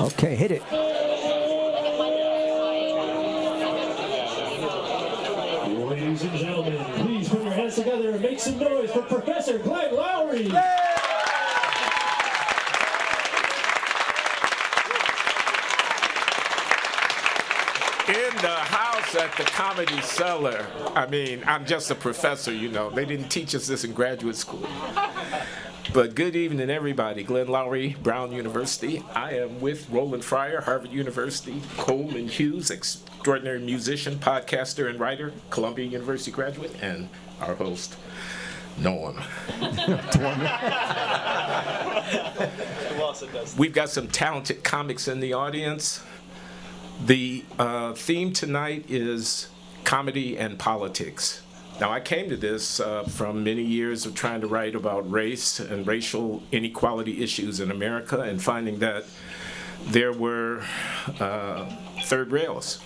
Okay, hit it. Ladies and gentlemen, please put your hands together and make some noise for Professor Glenn Loury. In the house at the Comedy Cellar. I mean, I'm just a professor, you know. They didn't teach us this in graduate school. But good evening, everybody. Glenn Loury, Brown University. I am with Roland Fryer, Harvard University. Coleman Hughes, extraordinary musician, podcaster, and writer, Columbia University graduate, and our host, Noam. We've got some talented comics in the audience. The theme tonight is comedy and politics. Now, I came to this from many years of trying to write about race and racial inequality issues in America and finding that there were third rails.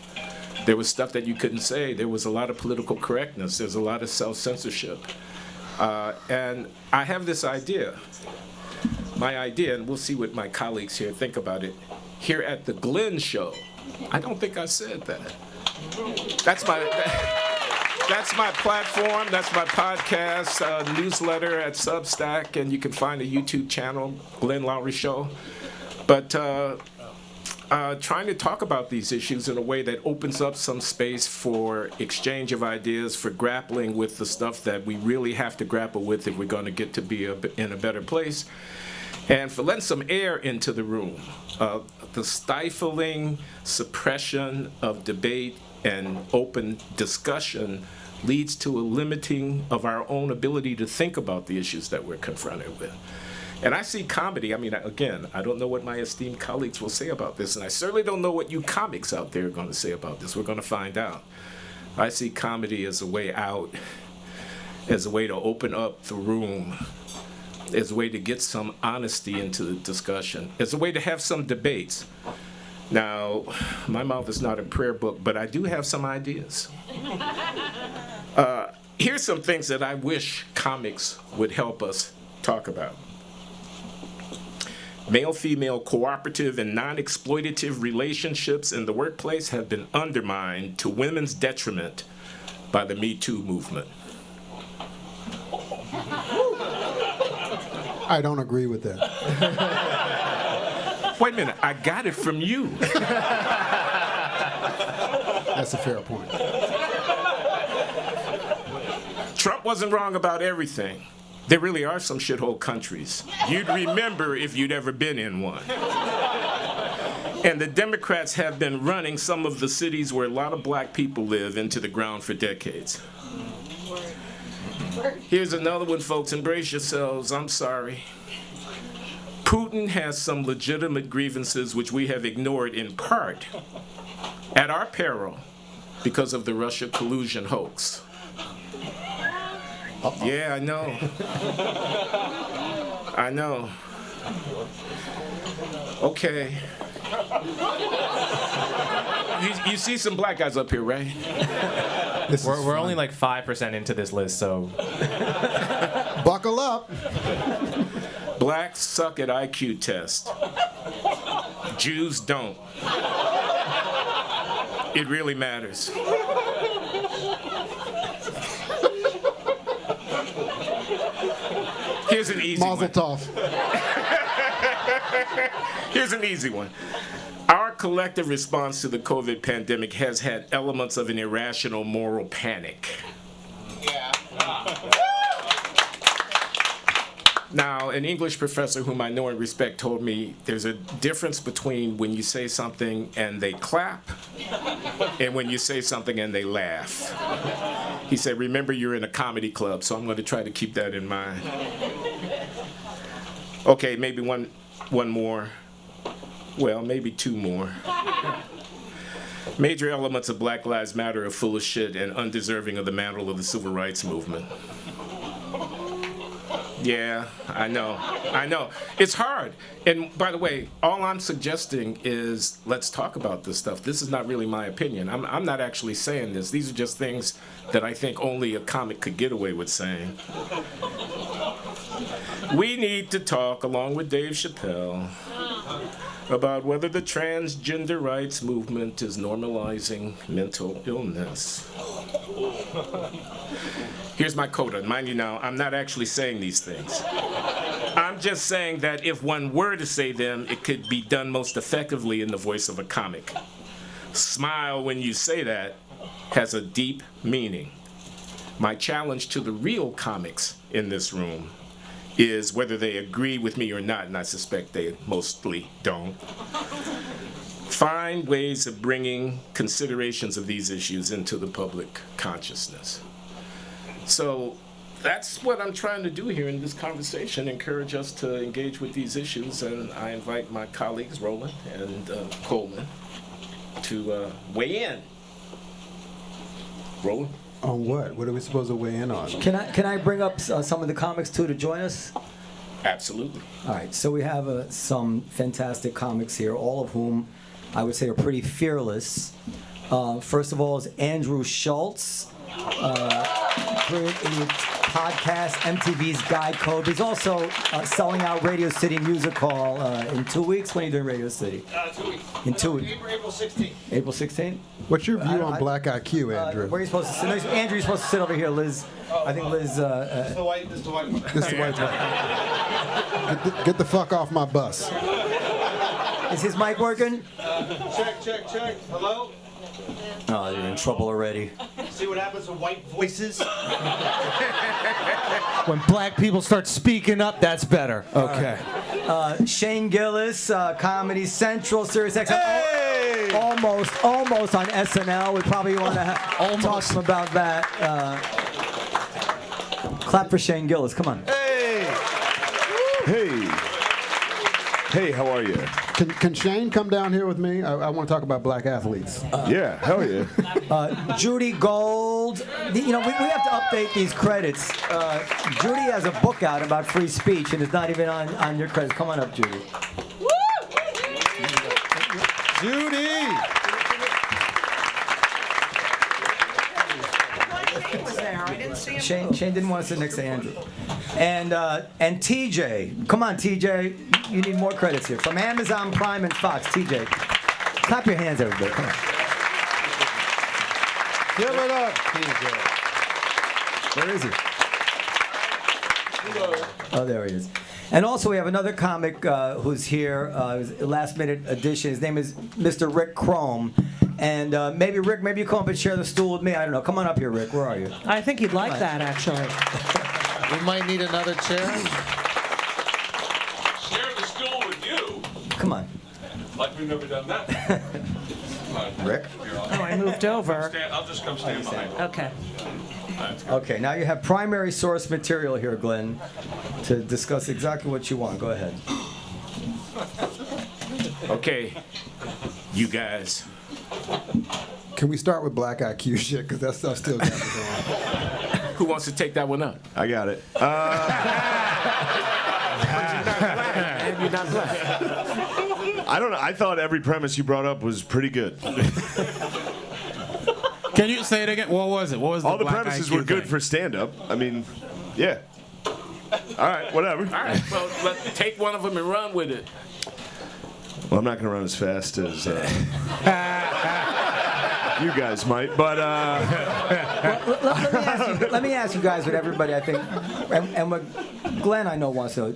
There was stuff that you couldn't say. There was a lot of political correctness. There's a lot of self-censorship. And I have this idea. My idea, and we'll see what my colleagues here think about it, here at the Glenn Show. I don't think I said that. That's my platform. That's my podcast, newsletter at Substack, and you can find a YouTube channel, Glenn Loury Show. But trying to talk about these issues in a way that opens up some space for exchange of ideas, for grappling with the stuff that we really have to grapple with if we're going to get to be in a better place, and for letting some air into the room. The stifling suppression of debate and open discussion leads to a limiting of our own ability to think about the issues that we're confronted with. And I see comedy, I mean, again, I don't know what my esteemed colleagues will say about this, and I certainly don't know what you comics out there are going to say about this. We're going to find out. I see comedy as a way out, as a way to open up the room, as a way to get some honesty into the discussion, as a way to have some debates. Now, my mouth is not a prayer book, but I do have some ideas. Here's some things that I wish comics would help us talk about. Male-female cooperative and non-exploitative relationships in the workplace have been undermined to women's detriment by the Me Too movement. I don't agree with that. Wait a minute, I got it from you. That's a fair point. Trump wasn't wrong about everything. There really are some shithole countries. You'd remember if you'd ever been in one. And the Democrats have been running some of the cities where a lot of black people live into the ground for decades. Here's another one, folks. Embrace yourselves. I'm sorry. Putin has some legitimate grievances which we have ignored in part at our peril because of the Russia collusion hoax. Uh-oh. Yeah, I know. I know. Okay. You see some black guys up here, right? We're only like 5% into this list, so. Buckle up. Blacks suck at IQ tests. Jews don't. It really matters. Here's an easy Mazel one. tov. Here's an easy one. Our collective response to the COVID pandemic has had elements of an irrational moral panic. Yeah. Now, an English professor whom I know and respect told me there's a difference between when you say something and they clap and when you say something and they laugh. He said, remember, you're in a comedy club, so I'm going to try to keep that in mind. Okay, maybe one more. Well, maybe two more. Major elements of Black Lives Matter are full of shit and undeserving of the mantle of the civil rights movement. Yeah, I know. It's hard. And by the way, all I'm suggesting is let's talk about this stuff. This is not really my opinion. I'm not actually saying this. These are just things that I think only a comic could get away with saying. We need to talk, along with Dave Chappelle, about whether the transgender rights movement is normalizing mental illness. Here's my coda. Mind you now, I'm not actually saying these things. I'm just saying that if one were to say them, it could be done most effectively in the voice of a comic. Smile when you say that has a deep meaning. My challenge to the real comics in this room is whether they agree with me or not, and I suspect they mostly don't. Find ways of bringing considerations of these issues into the public consciousness. So that's what I'm trying to do here in this conversation, encourage us to engage with these issues, and I invite my colleagues, Roland and Coleman, to weigh in. Roland? On what? What are we supposed to weigh in on? Can I bring up some of the comics too to join us? Absolutely. All right, so we have some fantastic comics here, all of whom I would say are pretty fearless. First of all is Andrew Schulz, brilliant idiot podcast, MTV's Guy Code. He's also selling out Radio City Music Hall in 2 weeks. When are you doing Radio City? 2 weeks. In 2 weeks. April 16th. April 16th? What's your view on Black IQ, Andrew? Where are you supposed to sit? No, Andrew, you're supposed to sit over here, Liz. I think Liz. This is the white one. This is the white one. Get the fuck off my bus. Is his mic working? Check. Hello? Oh, you're in trouble already. See what happens with white voices? When black people start speaking up, that's better. Okay. Shane Gillis, Comedy Central, Sirius XM. Hey! Almost on SNL. We probably want to talk to him about that. Clap for Shane Gillis. Come on. Hey, how are you? Can Shane come down here with me? I want to talk about black athletes. Yeah, hell yeah. Judy Gold. We have to update these credits. Judy has a book out about free speech, and it's not even on your credits. Come on up, Judy. Judy! Shane didn't want to sit next to Andrew. And TJ. Come on, TJ. You need more credits here. From Amazon Prime and Fox. TJ. Clap your hands, everybody. Come on. Give it up, TJ. Where is he? Oh, there he is. And also, we have another comic who's here. It was a last-minute addition. His name is Mr. Rick Crom. And maybe, Rick, you come up and share the stool with me. I don't know. Come on up here, Rick. Where are you? I think he'd like that, actually. We might need another chair. Share the stool with you? Come on. Like we've never done that. Rick? Oh, I moved over. I'll just come stand behind you. Okay. Okay, now you have primary source material here, Glenn, to discuss exactly what you want. Go ahead. Okay, you guys. Can we start with black IQ shit? Because that stuff still got me going. Who wants to take that one up? I got it. You're not black. I don't know. I thought every premise you brought up was pretty good. Can you say it again? What was it? What was the All the black premises IQ were good thing? for stand-up. I mean, yeah. All right, whatever. All right, well, let's take one of them and run with it. Well, I'm not going to run as fast as you guys might, but Let me ask you guys what everybody, I think, and what Glenn, I know, wants to know.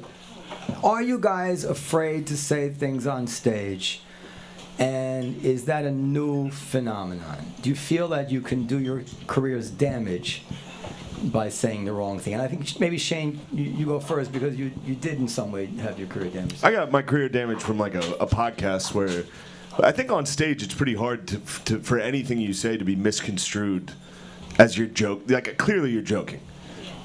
Are you guys afraid to say things on stage? And is that a new phenomenon? Do you feel that you can do your career's damage by saying the wrong thing? And I think maybe, Shane, you go first because you did in some way have your career damaged. I got my career damaged from like a podcast where I think on stage it's pretty hard to for anything you say to be misconstrued as your joke. Like clearly you're joking.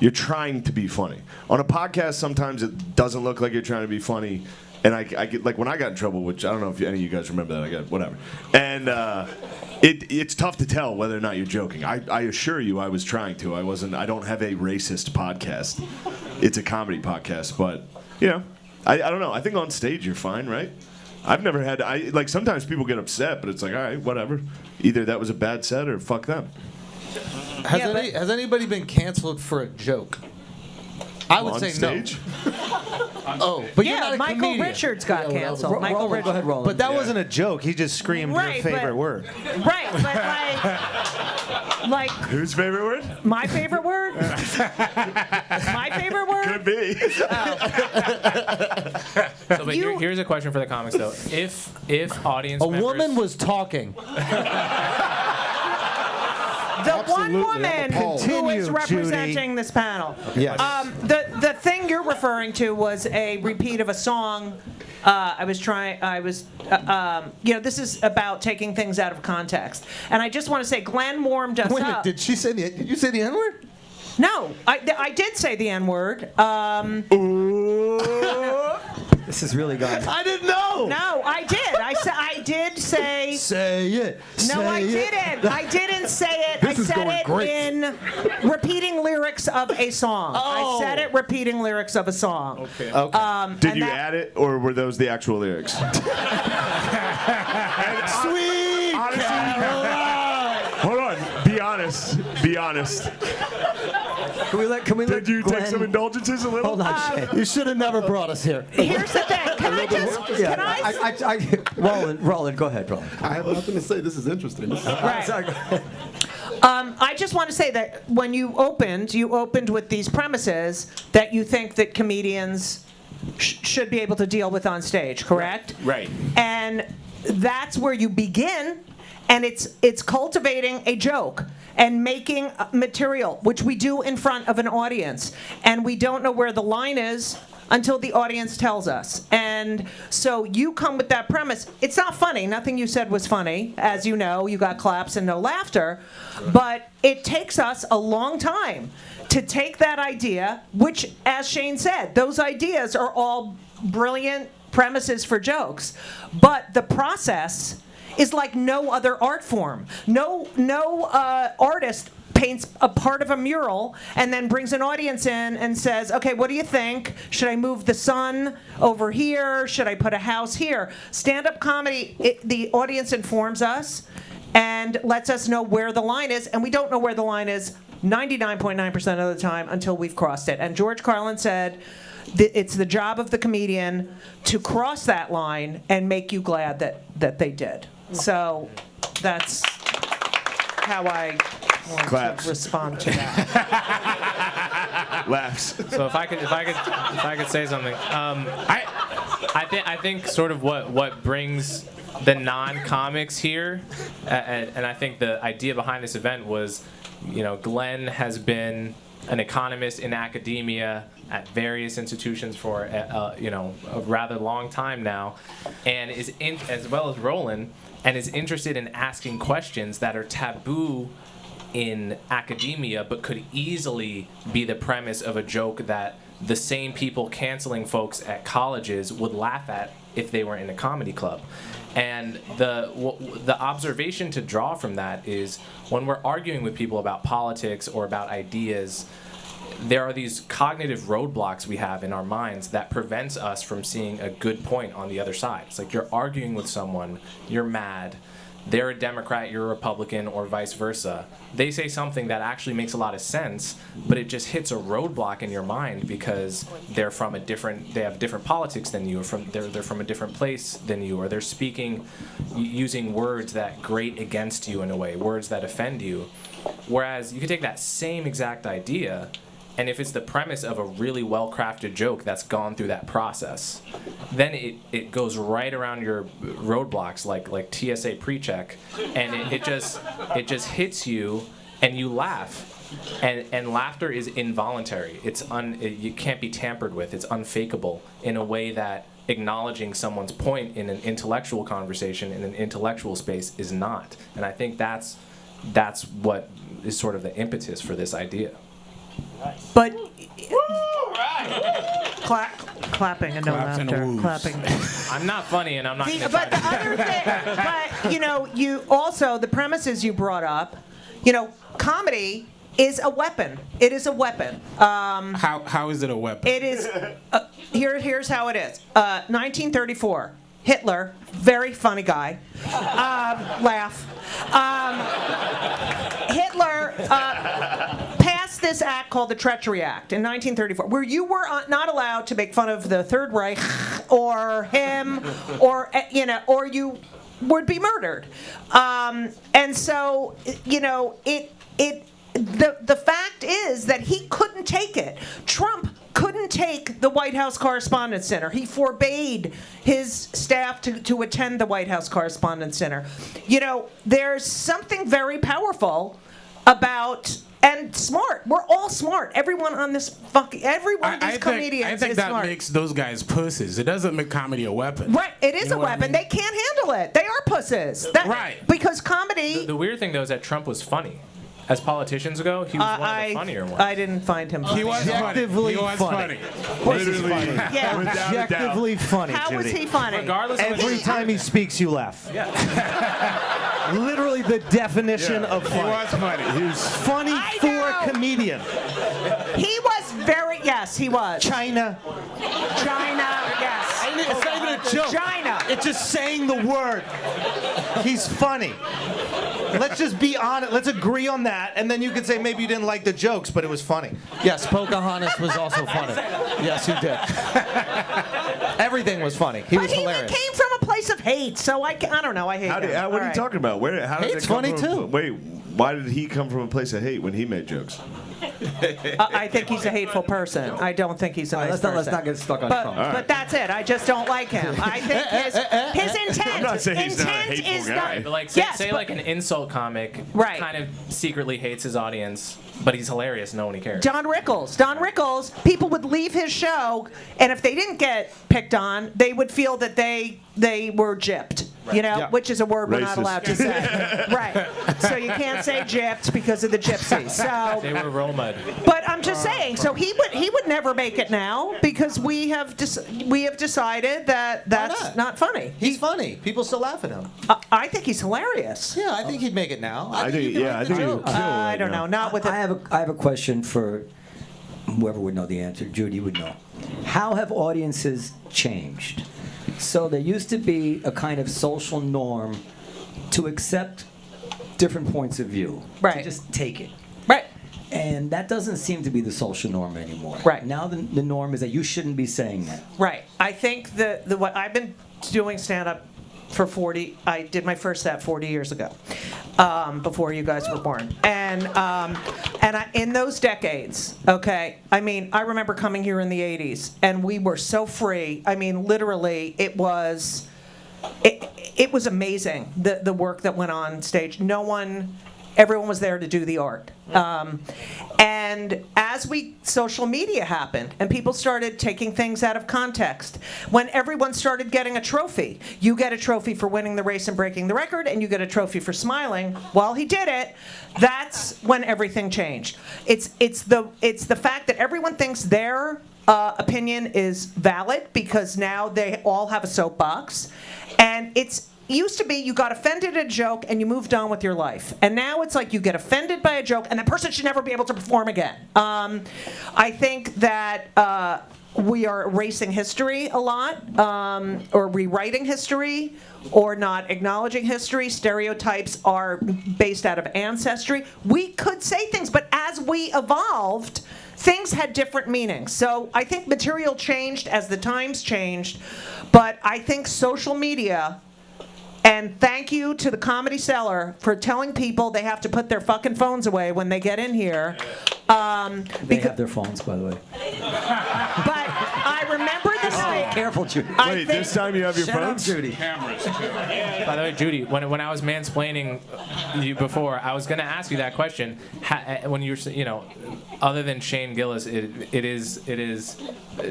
You're trying to be funny. On a podcast, sometimes it doesn't look like you're trying to be funny. And I get, like, when I got in trouble, which I don't know if any of you guys remember that, I got whatever. And it's tough to tell whether or not you're joking. I assure you I was trying to. I don't have a racist podcast. It's a comedy podcast. But, I don't know. I think on stage you're fine, right? I've never had, like, sometimes people get upset, but it's like, all right, whatever. Either that was a bad set or fuck them. Has anybody been canceled for a joke? I would On say stage? no. Oh, but you're not Yeah, a Michael comedian. Richards got canceled. Michael Roland, go Richards. ahead, Roland. But that wasn't a joke. He just screamed Right, your favorite but- word. Right, but like Whose favorite word? my favorite word. My favorite word. Could be. So, but here's a question for the comics though: if audience A members, woman was talking. The one Absolutely, woman I'm appalled. who is Continue, representing this panel. Yes. The thing you're referring to was a repeat of a song. This is about taking things out of context. And I just want to say, Glenn warmed us Wait a minute, up. did you say the N-word? No, I did say the N-word. This is really gone. I didn't know. No, I did. I did say. Say it. No, I didn't. I didn't say it. I said it in repeating lyrics of a song. Oh. I said it repeating lyrics of a song. okay. Did you add it, or were those the actual lyrics? Sweet Caroline. Hold on. Be honest. Be honest. Can we let Did you Glenn, take some indulgences a little? Hold on, Shane. You should have never brought us here. Here's the thing. Can I Roland, go ahead, Roland. I have nothing to say. This is interesting. Right. I just want to say that when you opened with these premises that you think that comedians should be able to deal with on stage, correct? Right. And that's where you begin, and it's cultivating a joke and making material, which we do in front of an audience, and we don't know where the line is until the audience tells us. And so you come with that premise. It's not funny. Nothing you said was funny. As you know, you got claps and no laughter. But it takes us a long time to take that idea, which, as Shane said, those ideas are all brilliant premises for jokes. But the process is like no other art form. No artist paints a part of a mural and then brings an audience in and says, okay, what do you think? Should I move the sun over here? Should I put a house here? Stand-up comedy, the audience informs us and lets us know where the line is, and we don't know where the line is 99.9% of the time until we've crossed it. And George Carlin said, it's the job of the comedian to cross that line and make you glad that they did. So that's how I want Claps. to respond to that. Laughs. So if I could say something, I think sort of what brings the non-comics here, and I think the idea behind this event was, Glenn has been an economist in academia at various institutions for a rather long time now, and is as well as Roland, and is interested in asking questions that are taboo in academia, but could easily be the premise of a joke that the same people canceling folks at colleges would laugh at if they were in a comedy club. And the observation to draw from that is when we're arguing with people about politics or about ideas, there are these cognitive roadblocks we have in our minds that prevents us from seeing a good point on the other side. It's like you're arguing with someone, you're mad, they're a Democrat, you're a Republican, or vice versa. They say something that actually makes a lot of sense, but it just hits a roadblock in your mind because they're from they have different politics than you, or they're from a different place than you, or they're speaking using words that grate against you in a way, words that offend you. Whereas you could take that same exact idea, and if it's the premise of a really well-crafted joke that's gone through that process, then it goes right around your roadblocks like TSA pre-check, and it just hits you, and you laugh. And laughter is involuntary. You can't be tampered with. It's unfakeable in a way that acknowledging someone's point in an intellectual conversation in an intellectual space is not. And I think that's what is sort of the impetus for this idea. But clapping and no laughter. Clapping. I'm not funny, and I'm not. But the other thing, you also the premises you brought up, comedy is a weapon. It is a weapon. How is it a weapon? It is. Here's how it is. 1934. Hitler, very funny guy. Laugh. Hitler passed passed this act called the Treachery Act in 1934, where you were not allowed to make fun of the Third Reich or him, or or you would be murdered. And so, the fact is that he couldn't take it. Trump couldn't take the White House Correspondents' Center. He forbade his staff to attend the White House Correspondents' Center. There's something very powerful about, and smart. We're all smart. Everyone on this everyone of these comedians I think is that smart. makes those guys pussies. It doesn't make comedy a weapon. Right, it is a what I weapon. mean? They can't handle it. They are pussies. Right. Because comedy. The weird thing, though, is that Trump was funny. As politicians go, he was one of the funnier ones. I didn't find him funny. He was funny. Objectively He was funny. funny. Literally, Yeah. without a doubt. Objectively funny, How was Judy. he funny? Regardless of Every time he speaks, you laugh. Yeah. Literally the definition of He funny. was funny. He was Funny I for know. a comedian. He was very, yes, he was. China. Yes. It's not even a joke. China. It's just saying the word. He's funny. Let's just be honest. Let's agree on that, and then you could say maybe you didn't like the jokes, but it was funny. Yes, Pocahontas was also funny. Yes, he did. Everything was funny. He was But he hilarious. came from a place of hate, so I don't know. I hate him. What are All you right. talking about? How did Hate's it come funny, from? too. Wait, why did he come from a place of hate when he made jokes? I think he's a hateful person. I don't think he's a nice person. let's not get stuck on Trump. But that's it. I just don't like him. I think his intent. I'm not saying he's not a intent hateful is guy. not. But like, say, Yes, say but- like an insult comic Right. kind of secretly hates his audience, but he's hilarious. No one cares. Don Rickles, people would leave his show, and if they didn't get picked on, they would feel that they were gypped, Yeah. which is a word we're not Racist. allowed to say. Right. So you can't say gypped because of the gypsies. So, They were roll mud. but I'm just saying. So he would never make it now because we have decided that that's not funny. He's funny. People still laugh at him. I think he's hilarious. Yeah, I think he'd make it now. I think he would kill I right don't now. know. Not with I it. have a question for whoever would know the answer. Judy would know. How have audiences changed? So there used to be a kind of social norm to accept different points of view. Right. To just take it. Right. And that doesn't seem to be the social norm anymore. Right. Now the norm is that you shouldn't be saying that. Right. I think what I've been doing stand-up for 40. I did my first set 40 years ago, before you guys were born. And in those decades, okay. I mean, I remember coming here in the 80s, and we were so free. I mean, literally, it was amazing the work that went on stage. Everyone was there to do the art. And as social media happened and people started taking things out of context, when everyone started getting a trophy, you get a trophy for winning the race and breaking the record, and you get a trophy for smiling while he did it, that's when everything changed. It's the fact that everyone thinks their opinion is valid because now they all have a soapbox, and it's used to be you got offended at a joke and you moved on with your life. And now it's like you get offended by a joke and that person should never be able to perform again. I think that we are erasing history a lot, or rewriting history, or not acknowledging history. Stereotypes are based out of ancestry. We could say things, but as we evolved, things had different meanings. So I think material changed as the times changed, but I think social media. And thank you to the Comedy Cellar for telling people they have to put their fucking phones away when they get in here. They have their phones, by the way. But I remember the night. Careful, Judy. Wait, this time you have your Shut up, phones? Judy. Cameras. By the way, Judy, when I was mansplaining you before, I was going to ask you that question. When you're, other than Shane Gillis, it is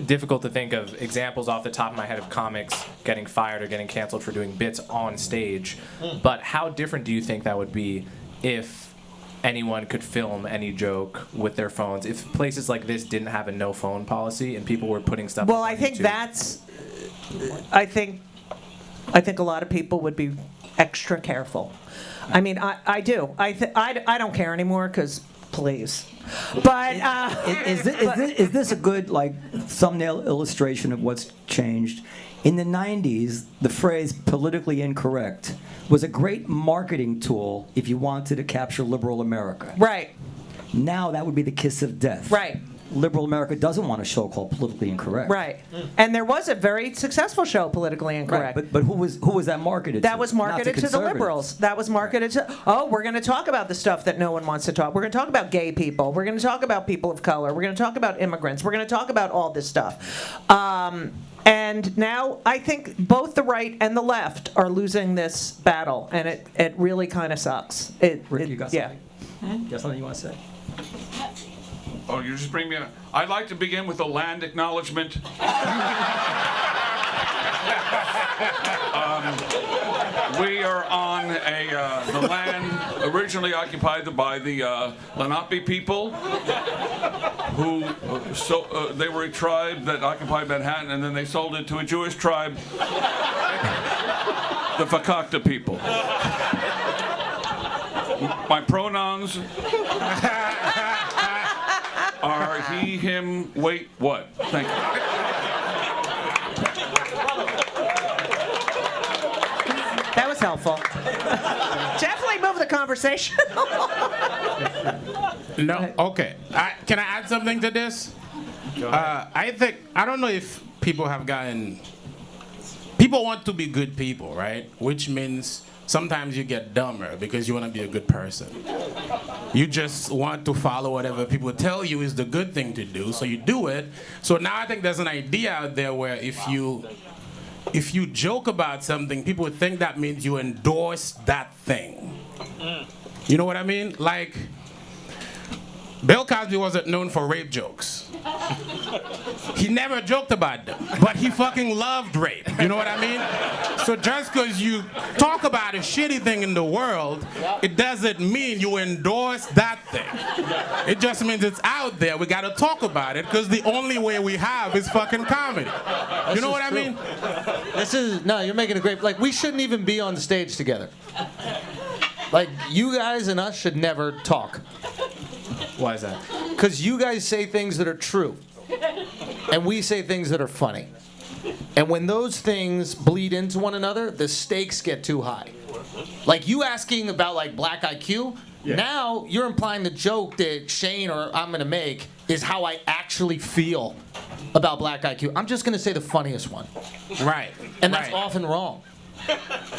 difficult to think of examples off the top of my head of comics getting fired or getting canceled for doing bits on stage. But how different do you think that would be if anyone could film any joke with their phones? If places like this didn't have a no phone policy and people were putting stuff Well, up I on think YouTube? that's. I think a lot of people would be extra careful. I mean, I do. I don't care anymore because please. But Is this a good thumbnail illustration of what's changed? In the 90s, the phrase politically incorrect was a great marketing tool if you wanted to capture liberal America. right. Now that would be the kiss of death. Right. Liberal America doesn't want a show called Politically Incorrect. Right. And there was a very successful show, Politically Incorrect. Right. But who was that marketed to? That was Not marketed to the conservatives. liberals. That was marketed to, oh, we're going to talk about the stuff that no one wants to talk. We're going to talk about gay people. We're going to talk about people of color. We're going to talk about immigrants. We're going to talk about all this stuff. And now I think both the right and the left are losing this battle, and it really kind of sucks. Rick, you got yeah. something? You got something you want to say? Oh, you just bring me a... I'd like to begin with a land acknowledgement. We are on the land originally occupied by the Lenape people, who they were a tribe that occupied Manhattan, and then they sold it to a Jewish tribe, the Fakakta people. My pronouns are he, him, wait, what? Thank you. That was helpful. Definitely move the conversation. No, okay. Can I add something to this? I don't know if people have gotten. People want to be good people, right? Which means sometimes you get dumber because you want to be a good person. You just want to follow whatever people tell you is the good thing to do, so you do it. So now I think there's an idea out there where if you joke about something, people would think that means you endorse that thing. You know what I mean? Like, Bill Cosby wasn't known for rape jokes. He never joked about them, but he fucking loved rape. You know what I mean? So just because you talk about a shitty thing in the world, it doesn't mean you endorse that thing. It just means it's out there. We gotta talk about it because the only way we have is fucking comedy. You know what I mean? No, you're making a great, like, we shouldn't even be on stage together. Like, you guys and us should never talk. Why is that? Because you guys say things that are true, and we say things that are funny. And when those things bleed into one another, the stakes get too high. Like, you asking about, like, black IQ, now you're implying the joke that Shane or I'm going to make is how I actually feel about black IQ. I'm just going to say the funniest one. Right. And that's often wrong.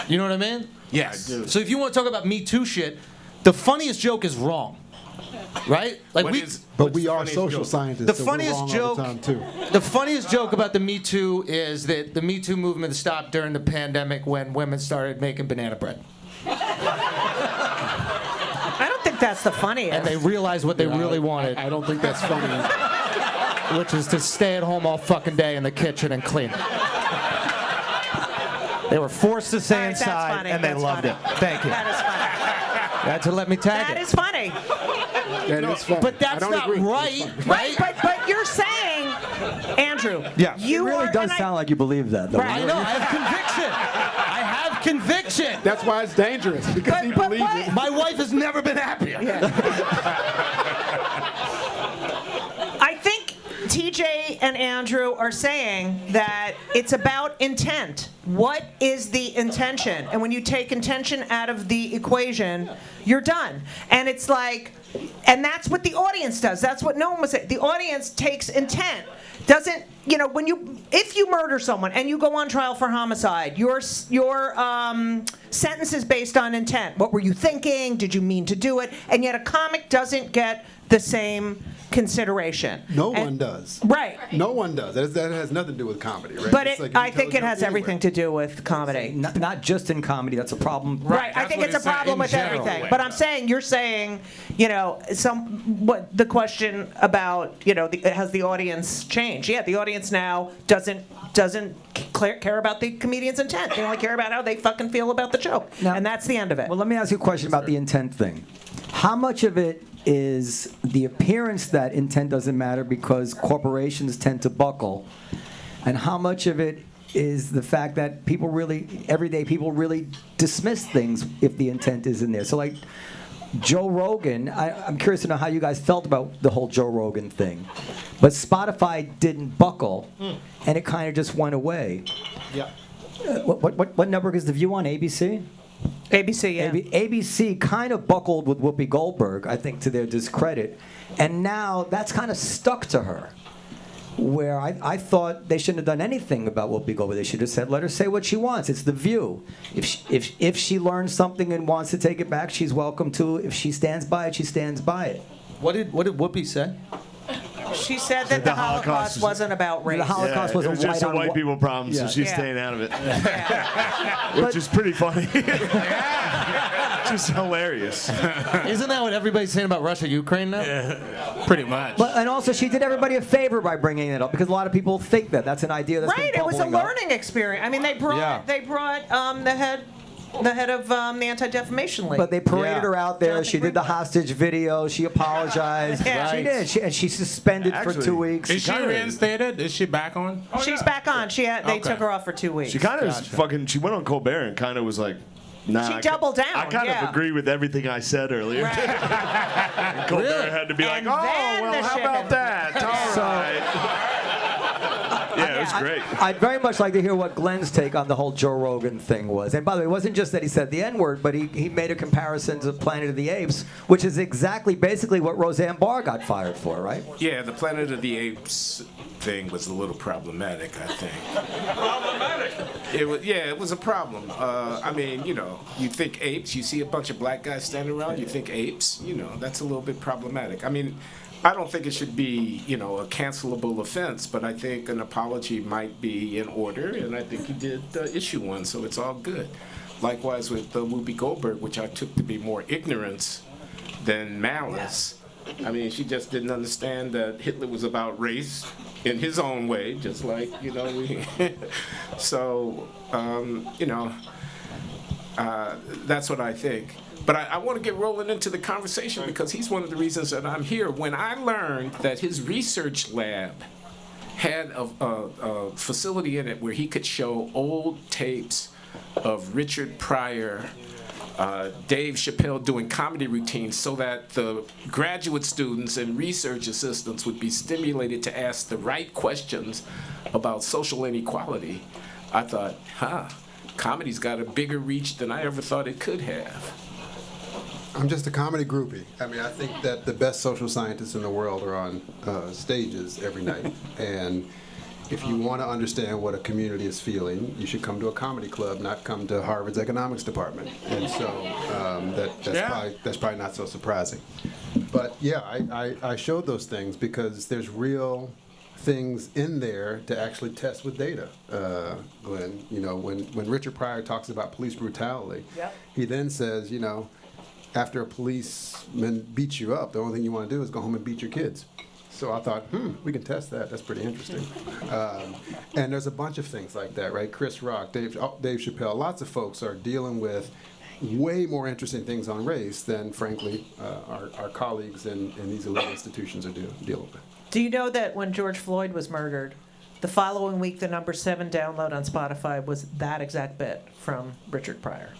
You know what I mean? Yes. So if you want to talk about Me Too shit, the funniest joke is wrong. Right? Like But we are social scientists. The so we're funniest wrong joke, all the time too. the funniest joke about the Me Too is that the Me Too movement stopped during the pandemic when women started making banana bread. I don't think that's the funniest. And they realized what they really wanted. I don't think that's funny. Which is to stay at home all fucking day in the kitchen and clean. They were forced to stay All right, that's inside, funny, and they that's loved funny. it. Thank you. That is funny. You had to let me tag That it. is funny. That is funny. But I that's don't not agree. right, Right, right? but you're saying, Andrew, Yeah. you It really are, does and I- sound like you believe that, though. Right. I know, I have conviction. I have conviction. That's why it's dangerous, because he But believes what? it. My wife has never been happier. I think TJ and Andrew are saying that it's about intent. What is the intention? And when you take intention out of the equation, you're done. And it's like, and that's what the audience does. That's what Noam was saying. The audience takes intent. Doesn't, you know, if you murder someone and you go on trial for homicide, your sentence is based on intent. What were you thinking? Did you mean to do it? And yet a comic doesn't get the same consideration. No one does. Right. No one does. That has nothing to do with comedy, right? But It's like I you tell think it a has joke everything to do with comedy. Not just in comedy. That's a problem. Right. I that's think what it's a he's saying problem in with general. everything. But I'm saying, you're saying, you know, the question about, you know, has the audience changed? Yeah, the audience now doesn't care about the comedian's intent. They only care about how they fucking feel about the joke. Now- And that's the end of it. Well, let me ask you a question about the intent thing. How much of it is the appearance that intent doesn't matter because corporations tend to buckle, and how much of it is the fact that everyday people really dismiss things if the intent isn't there? So, like, Joe Rogan, I'm curious to know how you guys felt about the whole Joe Rogan thing. But Spotify didn't buckle, and it kind of just went away. Yeah. What network is The View on? ABC? ABC, yeah. ABC kind of buckled with Whoopi Goldberg, I think, to their discredit. And now that's kind of stuck to her. Where I thought they shouldn't have done anything about Whoopi Goldberg. They should have said, let her say what she wants. It's The View. If she learns something and wants to take it back, she's welcome to. If she stands by it, she stands by it. What did Whoopi say? She said that the Holocaust wasn't about race. The Holocaust was it was just a white people problem, so she's staying out of it. Which is pretty funny. Just hilarious. Isn't that what everybody's saying about Russia-Ukraine now? Pretty much. And also, she did everybody a favor by bringing it up, because a lot of people think that's an idea that's right. been It was a bubbling up. learning experience. I mean, they brought the head of the Anti-Defamation League. But they paraded her out there. She did the hostage video. She apologized. Yeah. She did. And she's suspended for 2 weeks. Is she reinstated? Is she back on? She's back on. They took her off for 2 weeks. She kind of she went on Colbert and kind of was like, nah. She doubled down. I kind of agree with everything I said earlier. Right. Colbert had to be like, oh, well, how about that? All right. Yeah, it was great. I'd very much like to hear what Glenn's take on the whole Joe Rogan thing was. And by the way, it wasn't just that he said the N-word, but he made a comparison to Planet of the Apes, which is basically what Roseanne Barr got fired for, right? Yeah, the Planet of the Apes thing was a little problematic, I think. Problematic? It was a problem. I mean, you think apes, you see a bunch of black guys standing around, you think apes, that's a little bit problematic. I mean, I don't think it should be, a cancelable offense, but I think an apology might be in order, and I think he did issue one, so it's all good. Likewise with Whoopi Goldberg, which I took to be more ignorance than malice. I mean, she just didn't understand that Hitler was about race in his own way, just like, we. So, that's what I think. But I want to get Roland into the conversation because he's one of the reasons that I'm here. When I learned that his research lab had a facility in it where he could show old tapes of Richard Pryor, Dave Chappelle doing comedy routines so that the graduate students and research assistants would be stimulated to ask the right questions about social inequality, I thought, comedy's got a bigger reach than I ever thought it could have. I'm just a comedy groupie. I mean, I think that the best social scientists in the world are on stages every night. And if you want to understand what a community is feeling, you should come to a comedy club, not come to Harvard's economics department. And so that's probably not so surprising. But yeah, I showed those things because there's real things in there to actually test with data. Glenn, when Richard Pryor talks about police brutality, he then says, after a policeman beats you up, the only thing you want to do is go home and beat your kids. So I thought, we can test that. That's pretty interesting. And there's a bunch of things like that, right? Chris Rock, Dave Chappelle, lots of folks are dealing with way more interesting things on race than, frankly, our colleagues in these elite institutions are dealing with. Do you know that when George Floyd was murdered, the following week the number 7 download on Spotify was that exact bit from Richard Pryor?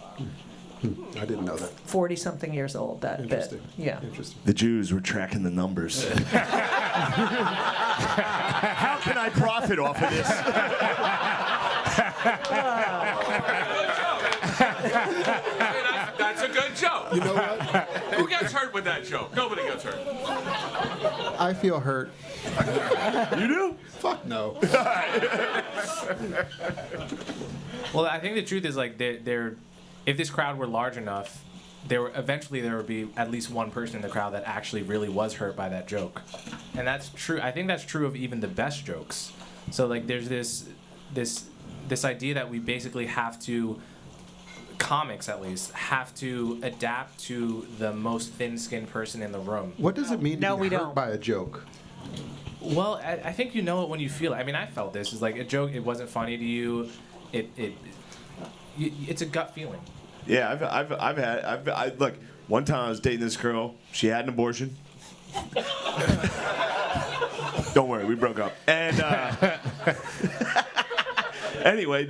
I didn't know that. 40-something years old, that bit. Interesting. Yeah. Interesting. The Jews were tracking the numbers. How can I profit off of this? That's a good joke. You know what? Who gets hurt with that joke? Nobody gets hurt. I feel hurt. You do? Fuck no. Well, I think the truth is if this crowd were large enough, there would be at least one person in the crowd that actually really was hurt by that joke, and that's true. I think that's true of even the best jokes. So there's this idea that we basically have to, comics at least, have to adapt to the most thin-skinned person in the room. What does it mean to be hurt don't. by a joke? Well, I think you know it when you feel it. I mean, I felt this. It's like a joke. It wasn't funny to you. It's a gut feeling. Yeah, look, one time I was dating this girl. She had an abortion. Don't worry, we broke up. And anyway,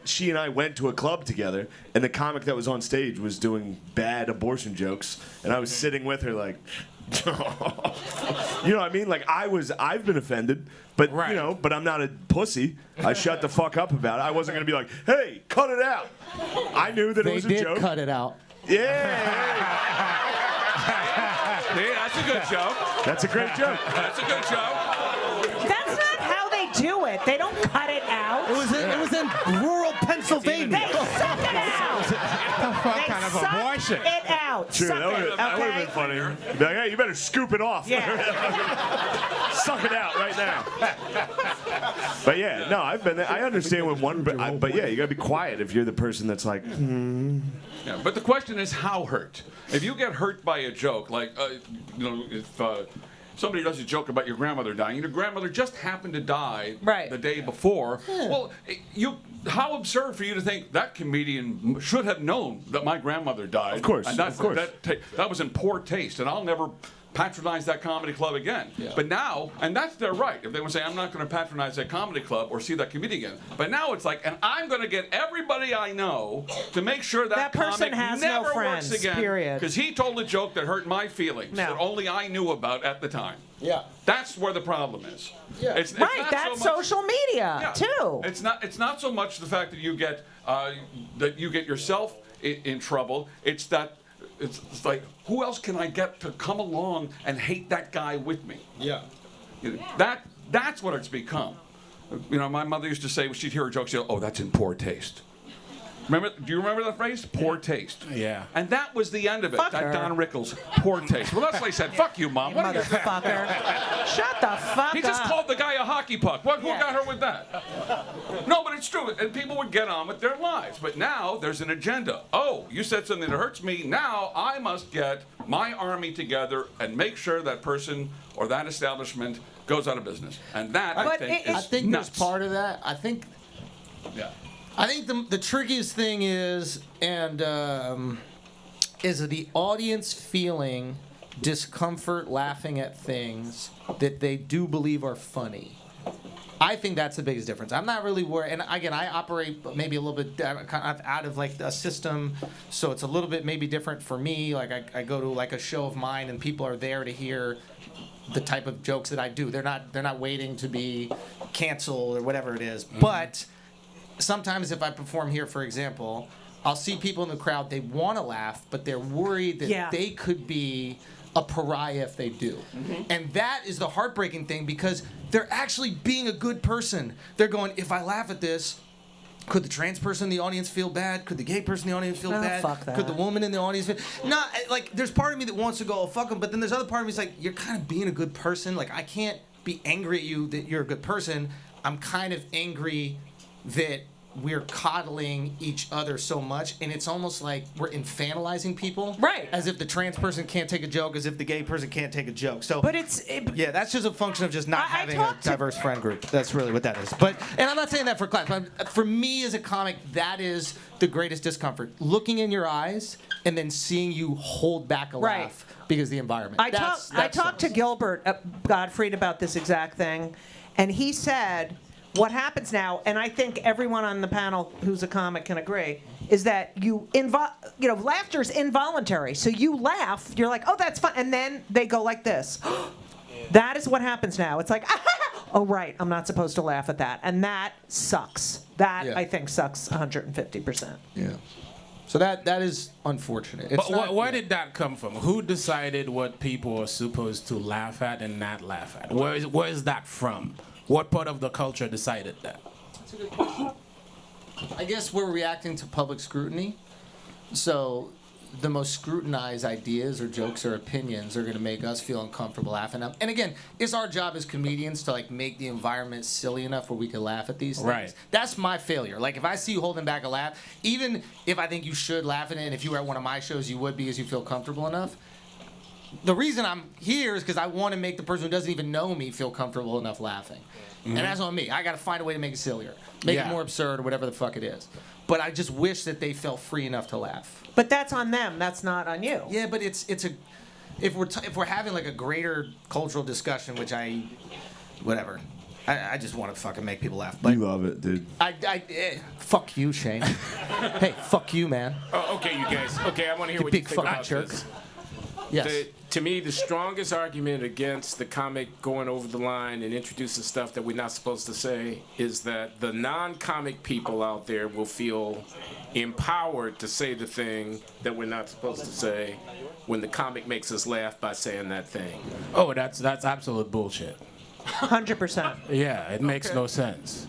she and I went to a club together, and the comic that was on stage was doing bad abortion jokes, and I was sitting with her like, You know what I mean? Like I've been offended, but Right. you know, but I'm not a pussy. I shut the fuck up about it. I wasn't gonna be like, hey, cut it out. I knew that it They was a did joke. cut it out. Yeah, Yeah, that's a good joke. that's a great joke. That's a good joke. That's not how they do it. They don't cut it out. It was in rural Pennsylvania. They suck it out. What They kind of suck abortion? it out. True, Suck that would it, have okay? been funny. Be like, hey, you better scoop it off. Yeah. Suck it out right now. But yeah, no, I've been there. I understand when one, but yeah, you gotta be quiet if you're the person that's like, Yeah, but the question is how hurt. If you get hurt by a joke, like you know, if somebody does a joke about your grandmother dying, and your grandmother just happened to die Right. the day before, well, how absurd for you to think that comedian should have known that my grandmother died. Of course, and of course. That was in poor taste, and I'll never patronize that comedy club again. But now, and that's their right. If they would say, I'm not going to patronize that comedy club or see that comedian again. But now it's like, and I'm going to get everybody I know to make sure that person comic has no never friends, works again. period. Because he told a joke that hurt my feelings No. that only I knew about at the time. Yeah. That's where the problem is. Yeah. It's Right, not that's so much, social media, yeah. too. It's not so much the fact that you get yourself in trouble. It's that it's like, who else can I get to come along and hate that guy with me? Yeah. You know, that's what it's become. You know, my mother used to say when she'd hear a joke, she'd go, "Oh, that's in poor taste." Do you remember that phrase? Poor taste. Yeah. And that was the end of it. Fuck that her. Don Rickles, poor taste. Well, that's why he said, "Fuck you, Mom." What are you saying? Motherfucker. Shut the fuck He just up. called the guy a hockey puck. Who Yeah. got her with that? No, but it's true. And people would get on with their lives. But now there's an agenda. Oh, you said something that hurts me. Now I must get my army together and make sure that person or that establishment goes out of business. And that, I But think, it- is I think nuts. there's part of that. I think the trickiest thing is the audience feeling discomfort laughing at things that they do believe are funny. I think that's the biggest difference. I'm not really worried. And again, I operate maybe a little bit kind of out of like a system, so it's a little bit maybe different for me. Like I go to like a show of mine, and people are there to hear the type of jokes that I do. They're not waiting to be canceled or whatever it is. But sometimes if I perform here, for example, I'll see people in the crowd, they want to laugh, but they're worried that they could be a pariah if they do. And that is the heartbreaking thing, because they're actually being a good person. They're going, if I laugh at this, could the trans person in the audience feel bad? Could the gay person in the audience feel bad? Fuck that. Could the woman in the audience feel... Not, like, there's part of me that wants to go, oh, fuck them, but then there's other part of me that's like, you're kind of being a good person. Like, I can't be angry at you that you're a good person. I'm kind of angry that we're coddling each other so much, and it's almost like we're infantilizing people. Right. As if the trans person can't take a joke, as if the gay person can't take a joke. So, But yeah, that's just a function of just not I having a talked to- diverse friend group. That's really what that is. But, and I'm not saying that for class, but for me as a comic, that is the greatest discomfort. Looking in your eyes and then seeing you hold back a Right. laugh because of the environment. I talked to Gilbert Gottfried about this exact thing, and he said, what happens now, and I think everyone on the panel who's a comic can agree, is that laughter is involuntary. So you laugh, you're like, oh, that's fun, and then they go like this. That is what happens now. It's like, oh, right, I'm not supposed to laugh at that, and that sucks. That, I think, sucks 150%. Yeah. So that is unfortunate. It's But where did that come from? Who decided what people are supposed to laugh at and not laugh at? Where is that from? What part of the culture decided that? That's a good question. I guess we're reacting to public scrutiny. So the most scrutinized ideas or jokes or opinions are going to make us feel uncomfortable laughing at them. And again, it's our job as comedians to like make the environment silly enough where we can laugh at these things. Right. That's my failure. Like if I see you holding back a laugh, even if I think you should laugh at it, and if you were at one of my shows, you would because you feel comfortable enough. The reason I'm here is because I want to make the person who doesn't even know me feel comfortable enough laughing. And that's on me. I got to find a way to make it sillier. Make it more absurd or whatever the fuck it is. But I just wish that they felt free enough to laugh. But that's on them. That's not on you. Yeah, but it's a... If we're having like a greater cultural discussion, which whatever. I just want to fucking make people laugh. But You love it, dude. fuck you, Shane. Hey, fuck you, man. Oh, okay, you guys. Okay, I want to hear You what big you think fucking about jerk. this. Yes. The to me, the strongest argument against the comic going over the line and introducing stuff that we're not supposed to say is that the non-comic people out there will feel empowered to say the thing that we're not supposed to say when the comic makes us laugh by saying that thing. Oh, that's absolute bullshit. 100%. Yeah, it makes no sense.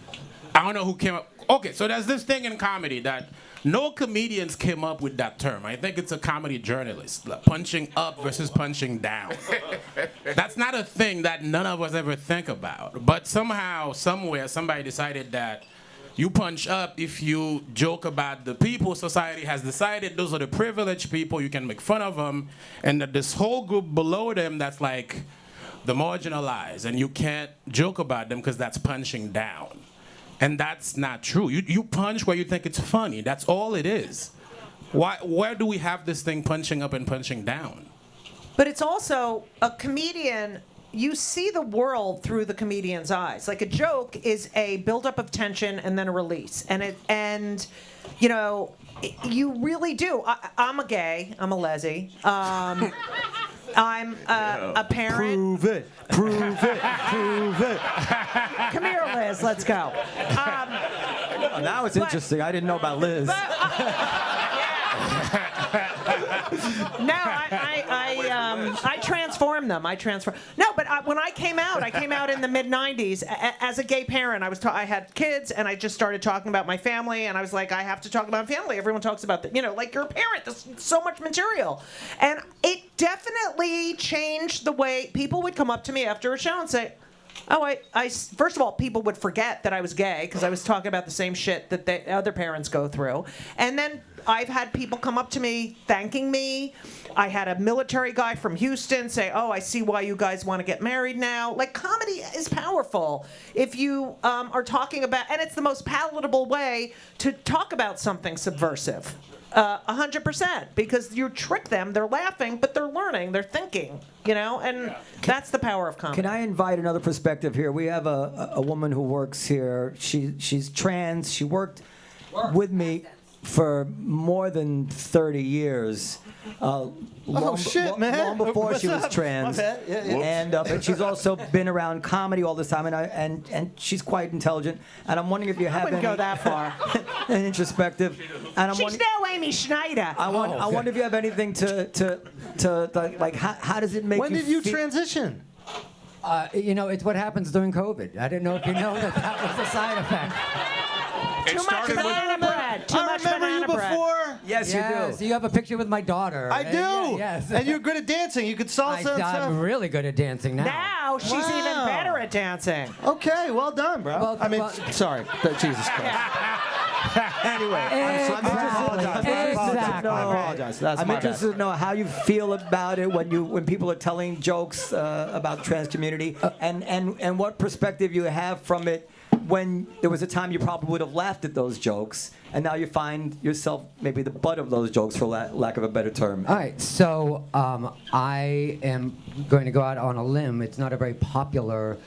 I don't know who came up. Okay, so there's this thing in comedy that no comedians came up with that term. I think it's a comedy journalist, like punching up versus punching down. That's not a thing that none of us ever think about. But somehow, somewhere, somebody decided that you punch up if you joke about the people society has decided those are the privileged people, you can make fun of them, and that this whole group below them that's like the marginalized, and you can't joke about them because that's punching down. And that's not true. You punch where you think it's funny. That's all it is. Where do we have this thing punching up and punching down? But it's also a comedian. You see the world through the comedian's eyes. Like a joke is a buildup of tension and then a release. And you know, you really do. I'm a gay. I'm a leslie. I'm a parent. Prove it. Prove it. Prove it. Come here, Liz. Let's go. Oh, now it's interesting. I didn't know about Liz. No, I transform them. No, but when I came out in the mid '90s as a gay parent. I had kids, and I just started talking about my family, and I was like, I have to talk about family. Everyone talks about that. You know, like you're a parent. There's so much material, and it definitely changed the way people would come up to me after a show and say, oh, first of all, people would forget that I was gay because I was talking about the same shit that the other parents go through. And then I've had people come up to me thanking me. I had a military guy from Houston say, oh, I see why you guys want to get married now. Like, comedy is powerful if you are talking about, and it's the most palatable way to talk about something subversive. 100%, because you trick them, they're laughing, but they're learning, they're thinking, you know, and that's the power of comedy. Can I invite another perspective here? We have a woman who works here. She's trans. She worked with me for more than 30 years. Long before she was trans. And but she's also been around comedy all this time, and she's quite intelligent. And I'm wondering if you have I wouldn't go that far. an introspective. And She's no Amy Schneider. I wonder if you have anything to like how does it make When did you transition? You know, it's what happens during COVID. I didn't know if you know that was a side effect. Too much banana bread. Too much remember banana you bread. before. Yes, you do. So you have a picture with my daughter. I do. Yes. And you're good at dancing. You could salsa and stuff. I'm really good at dancing now. Now she's even better at dancing. Okay, well done, bro. Well, sorry. Jesus Christ. Anyway, I'm interested to know how you feel about it when people are telling jokes about the trans community, and what perspective you have from it when there was a time you probably would have laughed at those jokes, and now you find yourself maybe the butt of those jokes, for lack of a better term. All right, so I am going to go out on a limb. It's not a very popular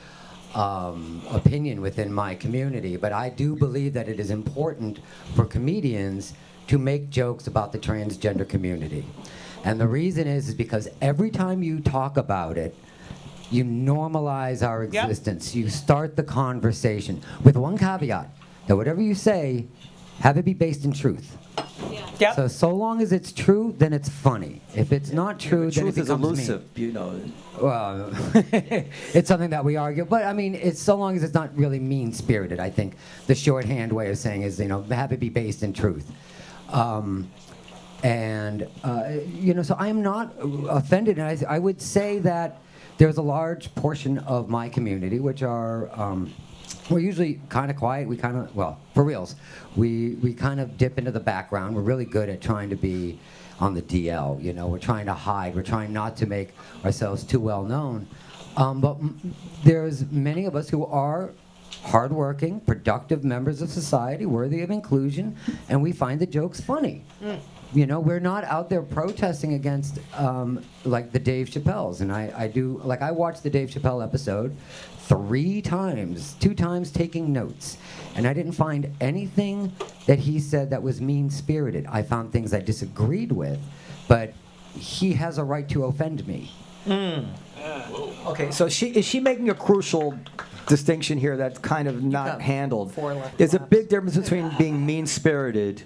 opinion within my community, but I do believe that it is important for comedians to make jokes about the transgender community. And the reason is because every time you talk about it, you normalize our existence. Yep. You start the conversation with one caveat, that whatever you say, have it be based in truth. Yep. So long as it's true, then it's funny. If it's not true, then it becomes elusive, mean. you know. Well, it's something that we argue, but I mean, it's so long as it's not really mean-spirited. I think the shorthand way of saying is, you know, have it be based in truth. You know, so I am not offended, and I would say that there's a large portion of my community which are, we're usually kind of quiet. We kind of, well, for reals, we kind of dip into the background. We're really good at trying to be on the DL, you know. We're trying to hide. We're trying not to make ourselves too well known. But there's many of us who are hardworking, productive members of society, worthy of inclusion, and we find the jokes funny. You know, we're not out there protesting against like the Dave Chappelle's, and I do, like, I watched the Dave Chappelle episode 3 times, 2 times taking notes, and I didn't find anything that he said that was mean-spirited. I found things I disagreed with, but he has a right to offend me. Okay, so is she making a crucial distinction here that's kind of not handled? There's a big difference between being mean-spirited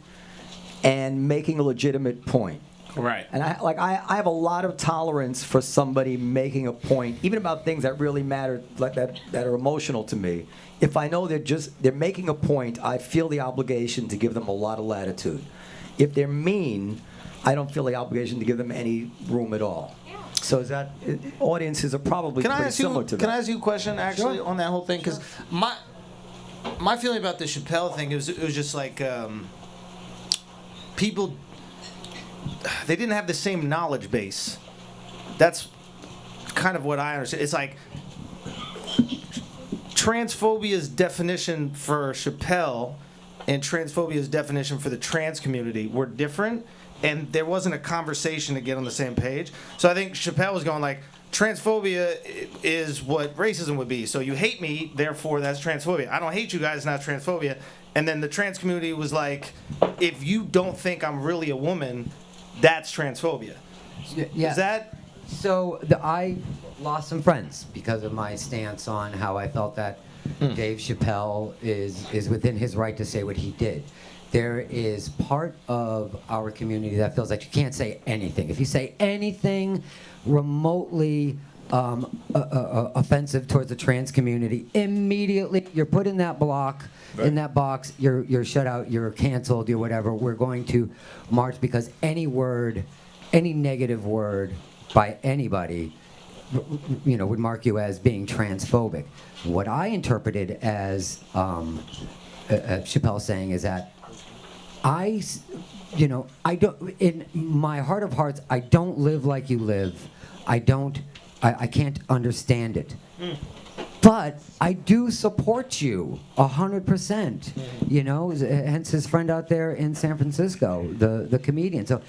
and making a legitimate point. Right. And I have a lot of tolerance for somebody making a point, even about things that really matter, like that are emotional to me. If I know they're making a point, I feel the obligation to give them a lot of latitude. If they're mean, I don't feel the obligation to give them any room at all. So audiences are probably pretty similar to that. Can I ask you a question actually on that whole thing? Because my feeling about the Chappelle thing, it was just like people, they didn't have the same knowledge base. That's kind of what I understand. It's like transphobia's definition for Chappelle and transphobia's definition for the trans community were different, and there wasn't a conversation to get on the same page. So I think Chappelle was going like, transphobia is what racism would be. So you hate me, therefore that's transphobia. I don't hate you guys, not transphobia. And then the trans community was like, if you don't think I'm really a woman, that's transphobia. Yeah. Is that? So I lost some friends because of my stance on how I felt that Dave Chappelle is within his right to say what he did. There is part of our community that feels like you can't say anything. If you say anything remotely offensive towards the trans community, immediately you're put in that block, in that box, you're shut out, you're canceled, you're whatever. We're going to march because any negative word by anybody, would mark you as being transphobic. What I interpreted as Chappelle saying is that I don't, in my heart of hearts, I don't live like you live. I can't understand it. But I do support you 100%. Hence his friend out there in San Francisco, the comedian. So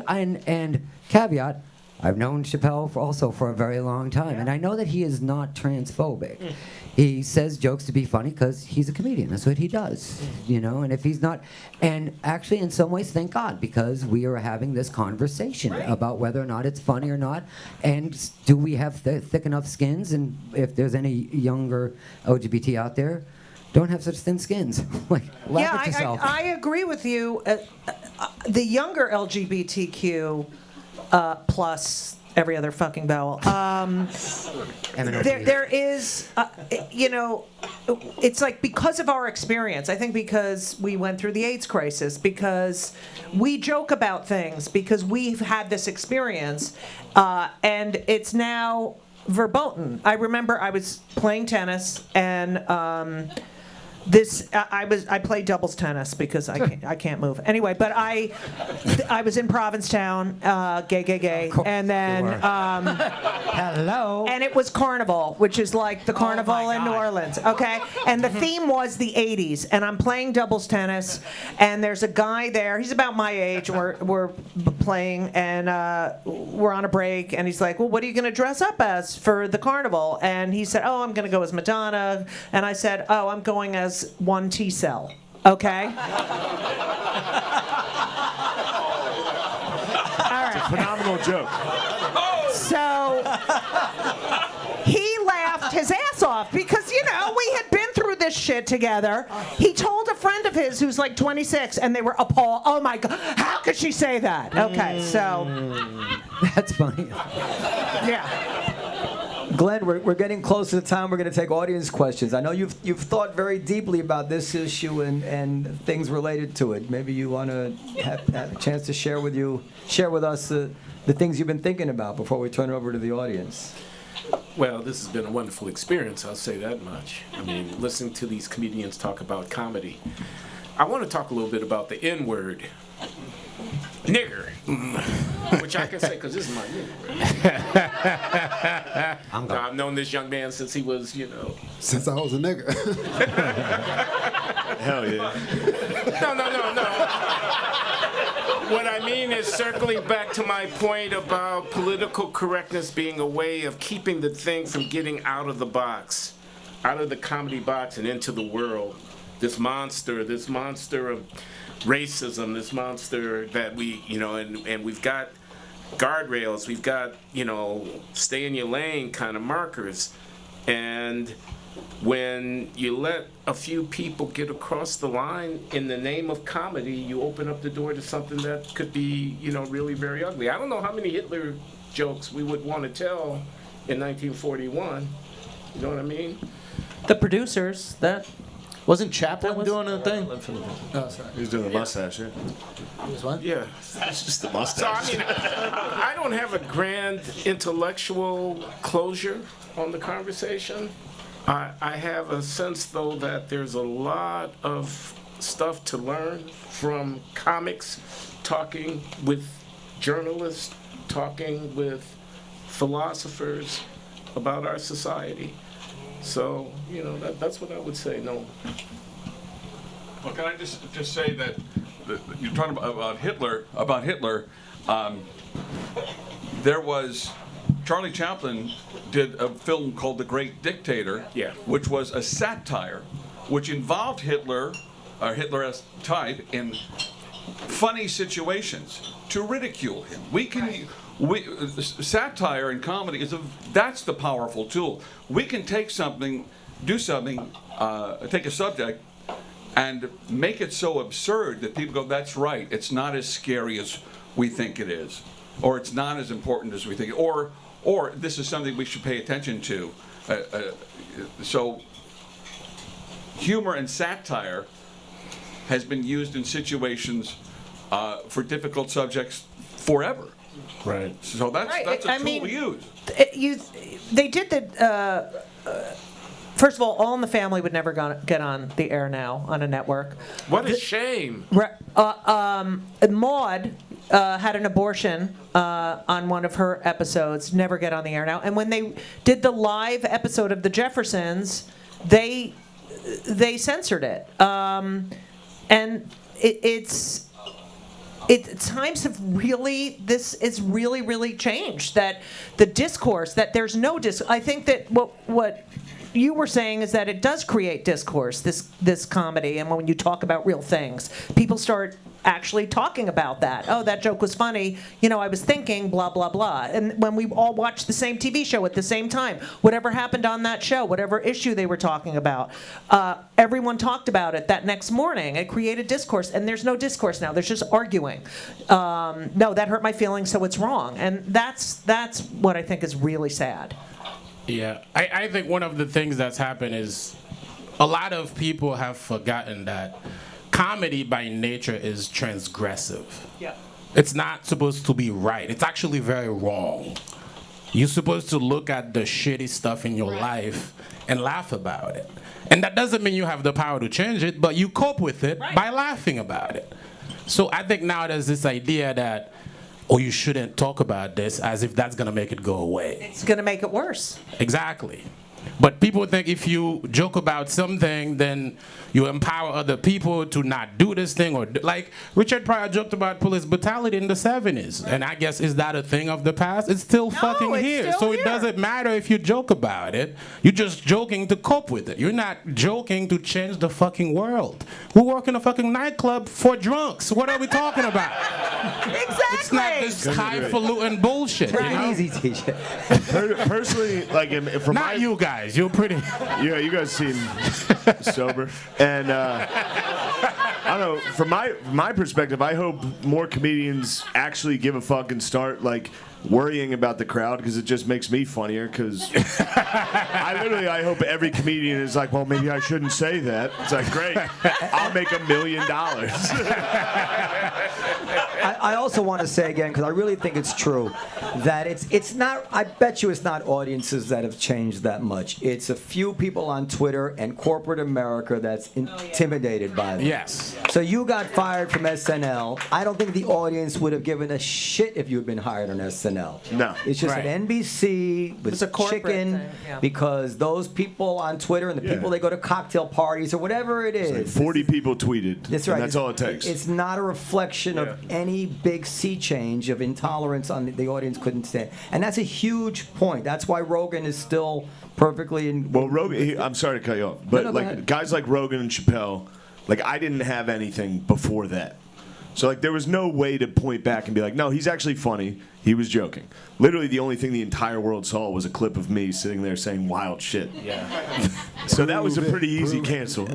and caveat, I've known Chappelle for a very long time, and I know that he is not transphobic. He says jokes to be funny because he's a comedian. That's what he does, And if he's not, and actually in some ways, thank God, because we are having this conversation about whether or not it's funny or not, and do we have thick enough skins? And if there's any younger LGBT out there, don't have such thin skins. Laugh at yourself. I agree with you. The younger LGBTQ plus every other fucking vowel. There is, it's like because of our experience, I think because we went through the AIDS crisis, because we joke about things, because we've had this experience, and it's now verboten. I remember I was playing tennis and I played doubles tennis because I can't move anyway. But I was in Provincetown, gay, and then hello, and it was Carnival, which is like the carnival in New Orleans, okay? And the theme was the '80s, and I'm playing doubles tennis, and there's a guy there. He's about my age. We're playing, and we're on a break, and he's like, "Well, what are you going to dress up as for the carnival?" And he said, "Oh, I'm going to go as Madonna," and I said, "Oh, I'm going as one T-cell." Okay? All right. It's a phenomenal joke. So he laughed his ass off because, we had been through this shit together. He told a friend of his who's like 26, and they were appalled. Oh my God, how could she say that? Okay, so. That's funny. Yeah. Glenn, we're getting close to the time we're going to take audience questions. I know you've thought very deeply about this issue and things related to it. Maybe you want to have a chance to share with us the things you've been thinking about before we turn it over to the audience. Well, this has been a wonderful experience, I'll say that much. I mean, listening to these comedians talk about comedy. I want to talk a little bit about the N-word. Nigger. Which I can say because this is my nigger. I've known this young man since he was, Since I was a nigger. Hell yeah. No. What I mean is circling back to my point about political correctness being a way of keeping the thing from getting out of the box, out of the comedy box and into the world. This monster of racism, this monster that we, and we've got guardrails. We've got, stay in your lane kind of markers. And when you let a few people get across the line in the name of comedy, you open up the door to something that could be, really very ugly. I don't know how many Hitler jokes we would want to tell in 1941. You know what I mean? The producers, that Wasn't Chaplin doing a thing? Oh, sorry. He was doing the mustache, yeah. He was what? Yeah. It's just the So, mustache. I don't have a grand intellectual closure on the conversation. I have a sense, though, that there's a lot of stuff to learn from comics, talking with journalists, talking with philosophers about our society. So, that's what I would say, no. Well, can I just say that you're talking about Hitler, there was, Charlie Chaplin did a film called The Great Dictator, Yeah. which was a satire, which involved Hitler, or Hitler-esque type, in funny situations to ridicule him. Satire and comedy that's the powerful tool. We can take something, take a subject and make it so absurd that people go, that's right, it's not as scary as we think it is, or it's not as important as we think, or this is something we should pay attention to. So humor and satire has been used in situations for difficult subjects forever. Right. So that's a tool we use. They did the. First of all in the Family would never get on the air now on a network. What a shame. Maude had an abortion on one of her episodes. Never get on the air now. And when they did the live episode of The Jeffersons, they censored it. And times have really, this is really changed. That the discourse, that there's no I think that what you were saying is that it does create discourse, this comedy, and when you talk about real things, people start actually talking about that. Oh, that joke was funny. I was thinking blah, blah, blah. And when we all watched the same TV show at the same time, whatever happened on that show, whatever issue they were talking about, everyone talked about it that next morning. It created discourse, and there's no discourse now. There's just arguing. No, that hurt my feelings, so it's wrong. And that's what I think is really sad. Yeah, I think one of the things that's happened is a lot of people have forgotten that comedy by nature is transgressive. Yeah. It's not supposed to be right. It's actually very wrong. You're supposed to look at the shitty stuff in your life and laugh about it. And that doesn't mean you have the power to change it, but you cope with it by laughing about it. So I think now there's this idea that, you shouldn't talk about this, as if that's going to make it go away. It's going to make it worse. Exactly. But people think if you joke about something, then you empower other people to not do this thing. Like Richard Pryor joked about police brutality in the 70s. And I guess, is that a thing of the past? It's still fucking here. So it doesn't matter if you joke about it. You're just joking to cope with it. You're not joking to change the fucking world. We work in a fucking nightclub for drunks. What are we talking about? Exactly. It's not this highfalutin bullshit. Easy, TJ. Personally, like, from not you guys. You're pretty. Yeah, you guys seem sober. And I don't know, from my perspective, I hope more comedians actually give a fuck and start, like, worrying about the crowd, because it just makes me funnier, because I hope every comedian is like, well, maybe I shouldn't say that. It's like, great, I'll make $1 million. I also want to say again, because I really think it's true, that it's not, I bet you it's not audiences that have changed that much. It's a few people on Twitter and corporate America that's intimidated by them. Yes. So you got fired from SNL. I don't think the audience would have given a shit if you had been hired on SNL. No. It's just an NBC with a corporate chicken, thing, yeah. because those people on Twitter and the people they go to cocktail parties or whatever it is. Like 40 people tweeted. That's right. And that's all it takes. It's not a reflection of any big sea change of intolerance on the audience couldn't stand. And that's a huge point. That's why Rogan is still perfectly in. Well, Rogan, I'm sorry to cut you off, but No, go ahead. guys like Rogan and Chappelle, like, I didn't have anything before that. So like there was no way to point back and be like, no, he's actually funny. He was joking. Literally the only thing the entire world saw was a clip of me sitting there saying wild shit. Yeah. So that was a pretty easy cancel.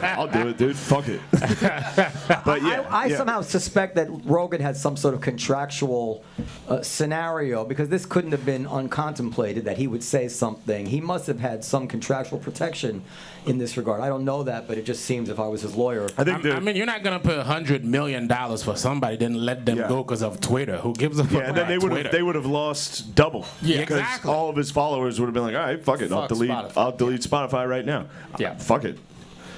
I'll do it, dude. Fuck it. But yeah, I yeah. somehow suspect that Rogan had some sort of contractual scenario, because this couldn't have been uncontemplated that he would say something. He must have had some contractual protection in this regard. I don't know that, but it just seems if I was his lawyer. I mean, you're not gonna put $100 million for somebody, then let them go because of Twitter. Who gives a fuck? Yeah, and then they would have lost double. Yeah, because exactly. all of his followers would have been like, all right, fuck it, I'll delete Spotify right now. Yeah, fuck it.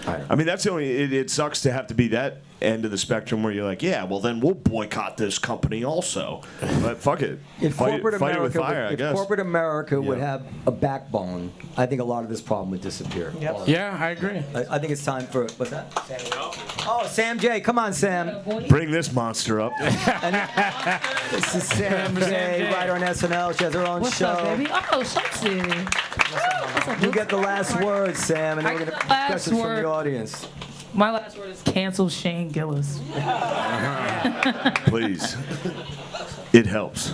I mean, that's the only. It sucks to have to be that end of the spectrum where you're like, yeah, well then we'll boycott this company also. But fuck it. If fight corporate it with America, fire, I guess. corporate America would have a backbone, I think a lot of this problem would disappear. Yep. Yeah, I agree. I think it's time for what's that? Oh, Sam J. Come on, Sam. Bring this monster up. This is Sam J. Writer on SNL. She has her own What's show. up, baby? Oh, Schulzy. You get the last word, Sam, and then we're going to questions from the audience. My last word is cancel Shane Gillis. Please. It helps.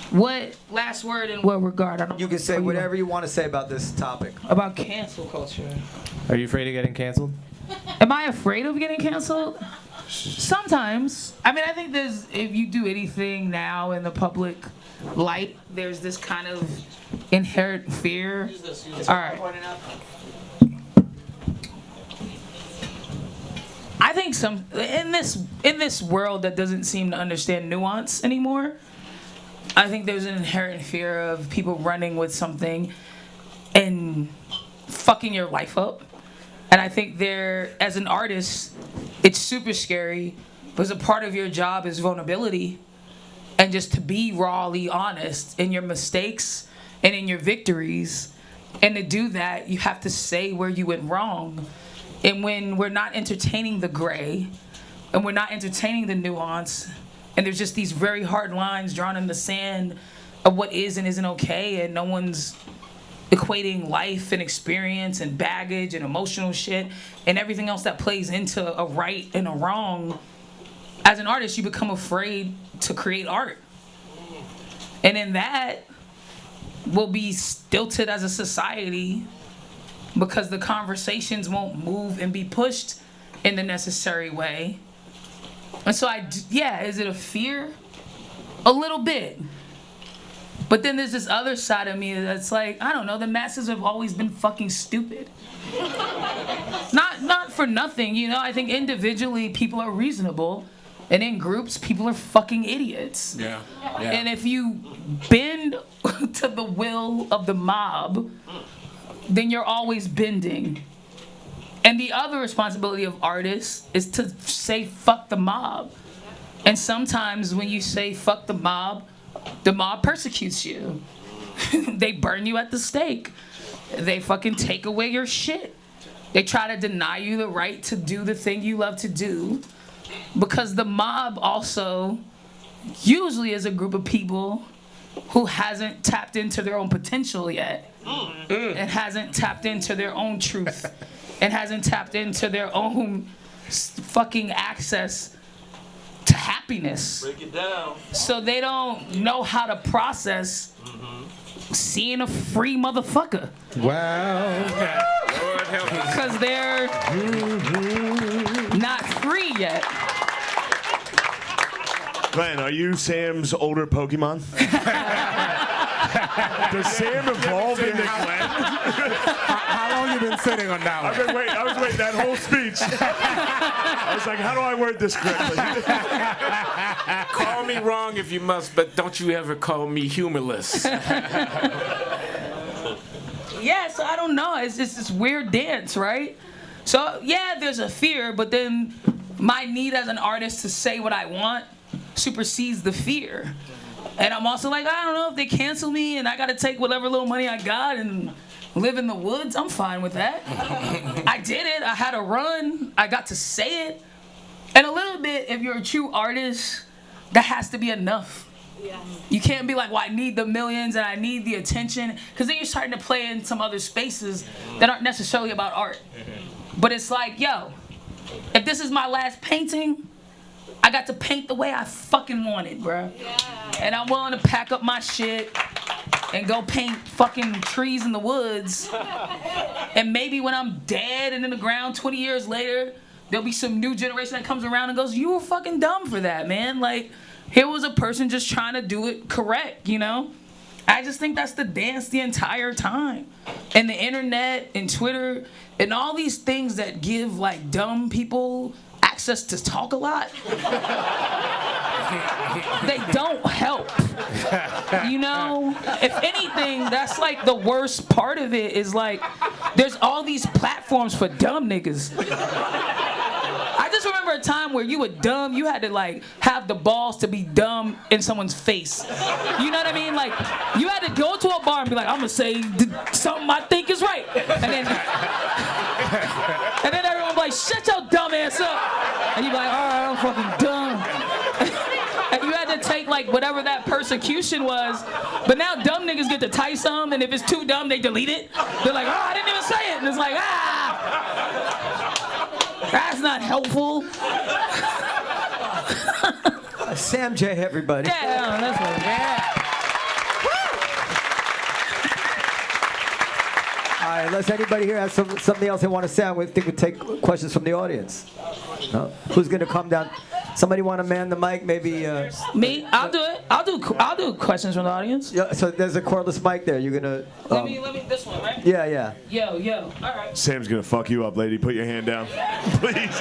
What last word in what regard? I don't You can say whatever you want to say about this topic. about cancel culture. Are you afraid of getting canceled? Am I afraid of getting canceled? Sometimes. I mean, I think if you do anything now in the public light, there's this kind of inherent fear. All right. I think in this world that doesn't seem to understand nuance anymore, I think there's an inherent fear of people running with something and fucking your life up. And I think as an artist, it's super scary because a part of your job is vulnerability and just to be rawly honest in your mistakes and in your victories. And to do that, you have to say where you went wrong. And when we're not entertaining the gray and we're not entertaining the nuance, and there's just these very hard lines drawn in the sand of what is and isn't okay, and no one's equating life and experience and baggage and emotional shit and everything else that plays into a right and a wrong, as an artist, you become afraid to create art. And in that, we'll be stilted as a society because the conversations won't move and be pushed in the necessary way. And so is it a fear? A little bit. But then there's this other side of me that's like, I don't know, the masses have always been fucking stupid. Not for nothing, you know, I think individually people are reasonable, and in groups people are fucking idiots. Yeah. And if you bend to the will of the mob, then you're always bending. And the other responsibility of artists is to say fuck the mob. And sometimes when you say fuck the mob persecutes you. They burn you at the stake. They fucking take away your shit. They try to deny you the right to do the thing you love to do. Because the mob also usually is a group of people who hasn't tapped into their own potential yet. And hasn't tapped into their own truth. And hasn't tapped into their own fucking access to happiness. Break it down. So they don't know how to process seeing a free motherfucker. Wow. Because they're not free yet. Glenn, are you Sam's older Pokemon? Does Sam evolve into Glenn? How long you been sitting on that one? I was waiting that whole speech. I was like, how do I word this correctly? Call me wrong if you must, but don't you ever call me humorless. Yeah, so I don't know. It's just this weird dance, right? So, yeah, there's a fear, but then my need as an artist to say what I want supersedes the fear. And I'm also like, I don't know if they cancel me and I got to take whatever little money I got and live in the woods. I'm fine with that. I did it. I had a run. I got to say it. And a little bit, if you're a true artist, that has to be enough. You can't be like, well, I need the millions and I need the attention, because then you're starting to play in some other spaces that aren't necessarily about art. But it's like, yo, if this is my last painting, I got to paint the way I fucking want it, bro. And I'm willing to pack up my shit and go paint fucking trees in the woods. And maybe when I'm dead and in the ground 20 years later, there'll be some new generation that comes around and goes, you were fucking dumb for that, man. Like, here was a person just trying to do it correct, you know? I just think that's the dance the entire time. And the internet and Twitter and all these things that give, like, dumb people access to talk a lot, they don't help. You know? If anything, that's like the worst part of it is like, there's all these platforms for dumb niggas. I just remember a time where you were dumb, you had to like have the balls to be dumb in someone's face. You know what I mean? Like, you had to go to a bar and be like, I'm gonna say something I think is right. And then everyone be like, shut your dumb ass up. And you be like, all right, I'm fucking dumb. And you had to take like whatever that persecution was. But now dumb niggas get to type some, and if it's too dumb, they delete it. They're like, oh, I didn't even say it. And it's like, that's not helpful. Sam J, everybody. Yeah, that's what. Yeah. All right, unless anybody here has something else they want to say, I think we take questions from the audience. No? Who's going to come down? Somebody want to man the mic? Maybe. Me? I'll do it. I'll do questions from the audience. Yeah. So there's a cordless mic there. You're gonna. Let me. This one, right? Yeah. Yo. All right. Sam's gonna fuck you up, lady. Put your hand down, please.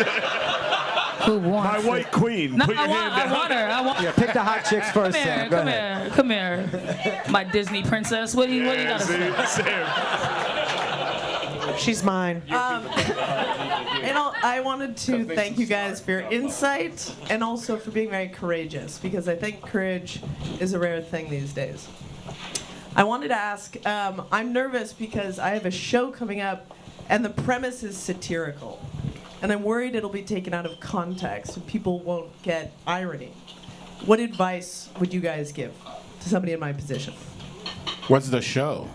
Who wants My white queen. No, Put your hand down. I want her. Yeah, pick the hot chicks first, Sam. Go ahead. Come here. My Disney princess. What do you gotta say? Sam. She's mine. I wanted to thank you guys for your insight and also for being very courageous, because I think courage is a rare thing these days. I wanted to ask, I'm nervous because I have a show coming up and the premise is satirical. And I'm worried it'll be taken out of context and people won't get irony. What advice would you guys give to somebody in my position? What's the show?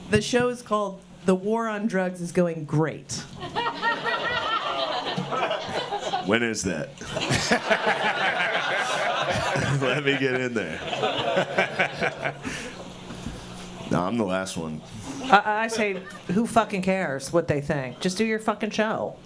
The show is called The War on Drugs is Going Great. When is that? Let me get in there. No, I'm the last one. I say, who fucking cares what they think? Just do your fucking show.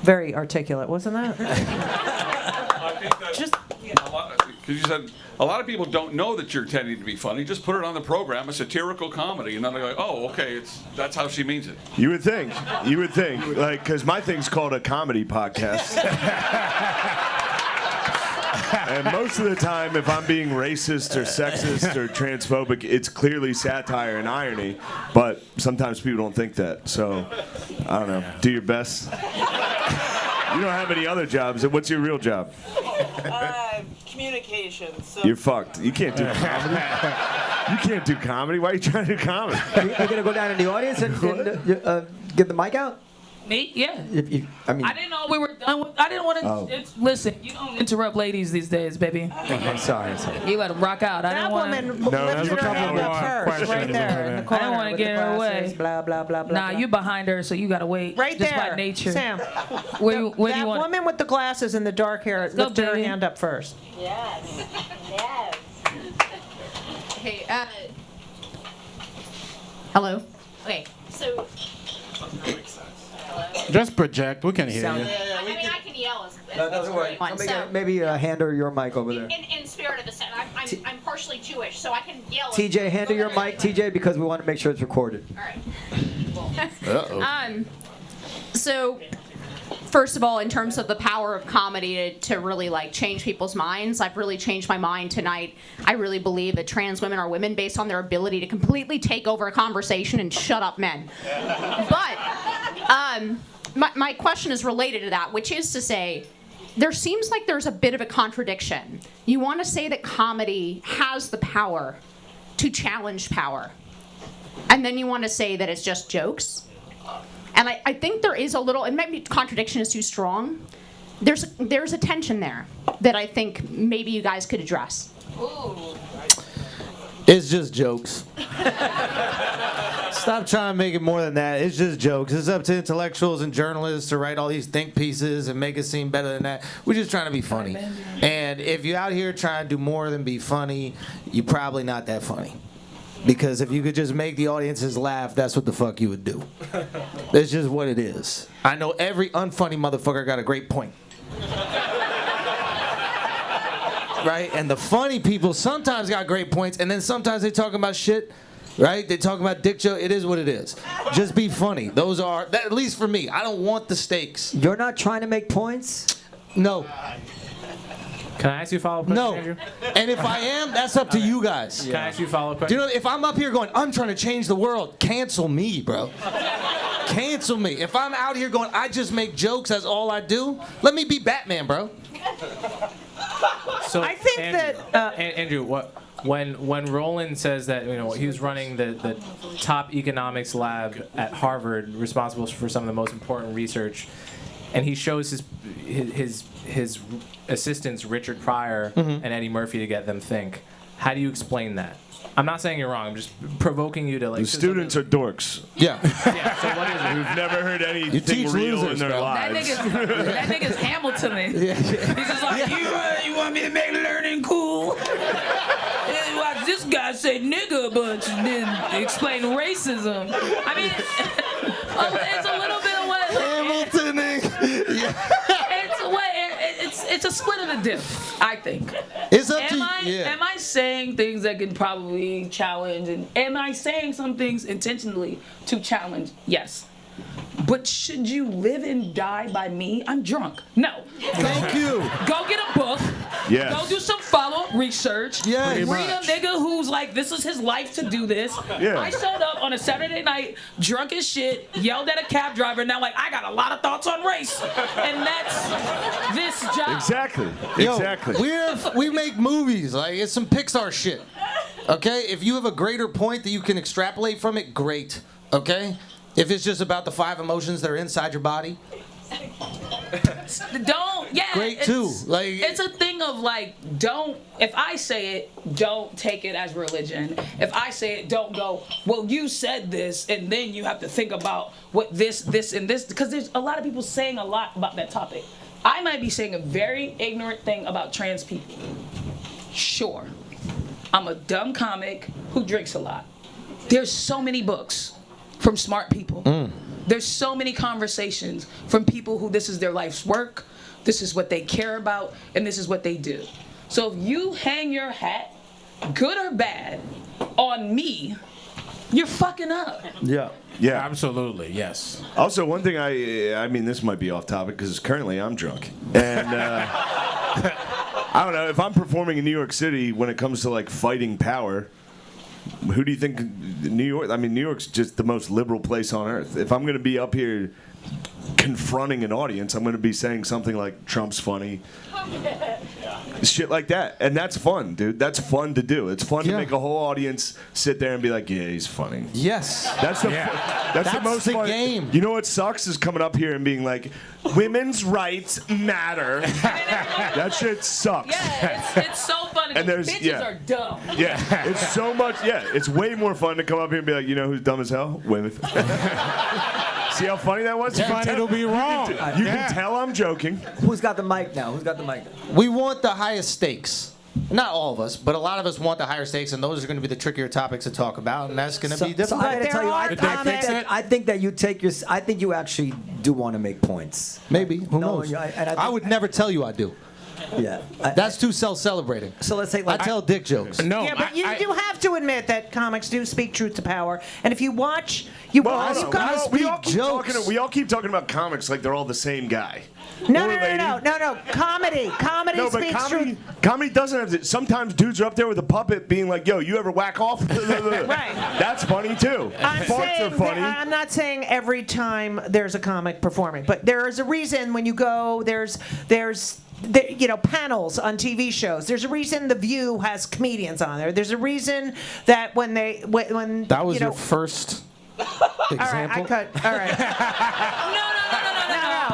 Very articulate, wasn't that? I think that's just because you said a lot of people don't know that you're intending to be funny. Just put it on the program, a satirical comedy, and then they're like, oh, okay, that's how she means it. You would think, like, because my thing's called a comedy podcast. And most of the time, if I'm being racist or sexist or transphobic, it's clearly satire and irony. But sometimes people don't think that. So, I don't know. Do your best. You don't have any other jobs. What's your real job? Communications. So. You're fucked. You can't do comedy. You can't do comedy. Why are you trying to do comedy? You're going to go down in the audience and get the mic out? Me? Yeah. I didn't know we were done with. I didn't want to. Oh. Listen, you don't interrupt ladies these days, baby. I'm sorry. You let them rock out. I didn't want to. Lifted her hand up first, right there in the corner. I didn't want to with get the her glasses, away. Blah blah blah blah. Nah, blah. you behind her, so you gotta wait. Right just there, by nature. Sam. Where do you That want? woman with the glasses and the dark hair go, lifted her baby. hand up first. Yes. Hey, hello. Okay, so. Just project. We can hear you. I mean, I can yell as No, doesn't worry. So, Maybe hand her your mic over there. in spirit of the set, I'm partially Jewish, so I can yell. TJ, hand her your mic, TJ, because we want to make sure it's recorded. All right. Uh-oh. So, first of all, in terms of the power of comedy to really like change people's minds, I've really changed my mind tonight. I really believe that trans women are women based on their ability to completely take over a conversation and shut up men. But my question is related to that, which is to say, there seems like there's a bit of a contradiction. You want to say that comedy has the power to challenge power, and then you want to say that it's just jokes. And I think there is a little, and maybe contradiction is too strong. There's a tension there that I think maybe you guys could address. It's just jokes. Stop trying to make it more than that. It's just jokes. It's up to intellectuals and journalists to write all these think pieces and make it seem better than that. We're just trying to be funny. And if you're out here trying to do more than be funny, you're probably not that funny. Because if you could just make the audiences laugh, that's what the fuck you would do. That's just what it is. I know every unfunny motherfucker got a great point. Right? And the funny people sometimes got great points, and then sometimes they talking about shit, right? They talking about dick joke. It is what it is. Just be funny. Those are, at least for me, I don't want the stakes. You're not trying to make points? No. Can I ask you a follow-up question, No. Andrew? And if I am, that's up to you guys. Can I ask you a follow-up Do question? you know, if I'm up here going, I'm trying to change the world, cancel me, bro. Cancel me. If I'm out here going, I just make jokes, that's all I do, let me be Batman, bro. So I think Andrew, Andrew, when Roland says that he was running the top economics lab at Harvard, responsible for some of the most important research, and he shows his assistants Richard Pryor and Eddie Murphy to get them think. How do you explain that? I'm not saying you're wrong. I'm just provoking you to The students are dorks. Yeah. Yeah. So what is it? Who've never heard You anything teach real losers, in their bro. lives. That nigga's Hamilton. He's just like, you want me to make learning cool? And watch this guy say nigga a bunch and then explain racism. I mean, it's a little bit of what it's a split of the dip, I think. It's up Am to I saying things that can probably challenge, and am I saying some things intentionally to challenge? Yes. But should you live and die by me? I'm drunk. No. Thank you. Go get a book. Yes. Go do some follow-up research. Yes. Read Pretty a much. nigga who's like, this is his life to do this. Yeah. I showed up on a Saturday night, drunk as shit, yelled at a cab driver, and now like, I got a lot of thoughts on race. And that's this job. Exactly. Yo, Exactly. we make movies. Like, it's some Pixar shit. Okay? If you have a greater point that you can extrapolate from it, great. Okay? If it's just about the 5 emotions that are inside your body, great too. Like, it's a thing of like, if I say it, don't take it as religion. If I say it, don't go, well, you said this, and then you have to think about what this, and this, because there's a lot of people saying a lot about that topic. I might be saying a very ignorant thing about trans people. Sure. I'm a dumb comic who drinks a lot. There's so many books from smart people. There's so many conversations from people who this is their life's work, this is what they care about, and this is what they do. So if you hang your hat, good or bad, on me, you're fucking up. Yeah. Yeah. Absolutely, yes. Also, one thing I mean, this might be off topic because currently I'm drunk. And I don't know, if I'm performing in New York City when it comes to like fighting power, who do you think New York? I mean, New York's just the most liberal place on earth. If I'm going to be up here confronting an audience, I'm going to be saying something like Trump's funny, shit like that, and that's fun, dude. That's fun to do. It's fun to make a whole audience sit there and be like, "Yeah, he's funny." yes. That's the most the fun. game. You know what sucks is coming up here and being like, "Women's rights matter." That shit sucks. Yeah, it's so funny. And there's- Bitches yeah. are dumb. Yeah, it's so much. Yeah, it's way more fun to come up here and be like, you know who's dumb as hell? Women. See how funny that was? It's funny to be wrong. You can tell I'm joking. Who's got the mic now? Who's got the mic now? We want the highest stakes. Not all of us, but a lot of us want the higher stakes, and those are going to be the trickier topics to talk about, and that's going to be So difficult. I gotta tell you, I think that you take your. I think you actually do want to make points. Maybe. Who No, knows? and I I would never tell you I do. Yeah. That's too self-celebrating. So let's say, I tell dick jokes. No, Yeah, but you have to admit that comics do speak truth to power. And if you watch, you gotta jokes. We all keep talking about comics like they're all the same guy. No, Or lady. no. Comedy No, but speaks truth. comedy doesn't have to. Sometimes dudes are up there with a puppet being like, yo, you ever whack off? Right. That's funny too. Farts are funny. I'm not saying every time there's a comic performing, but there is a reason when you go. There's panels on TV shows. There's a reason The View has comedians on there. There's a reason that when That was your first example. All right, I cut. All right. No.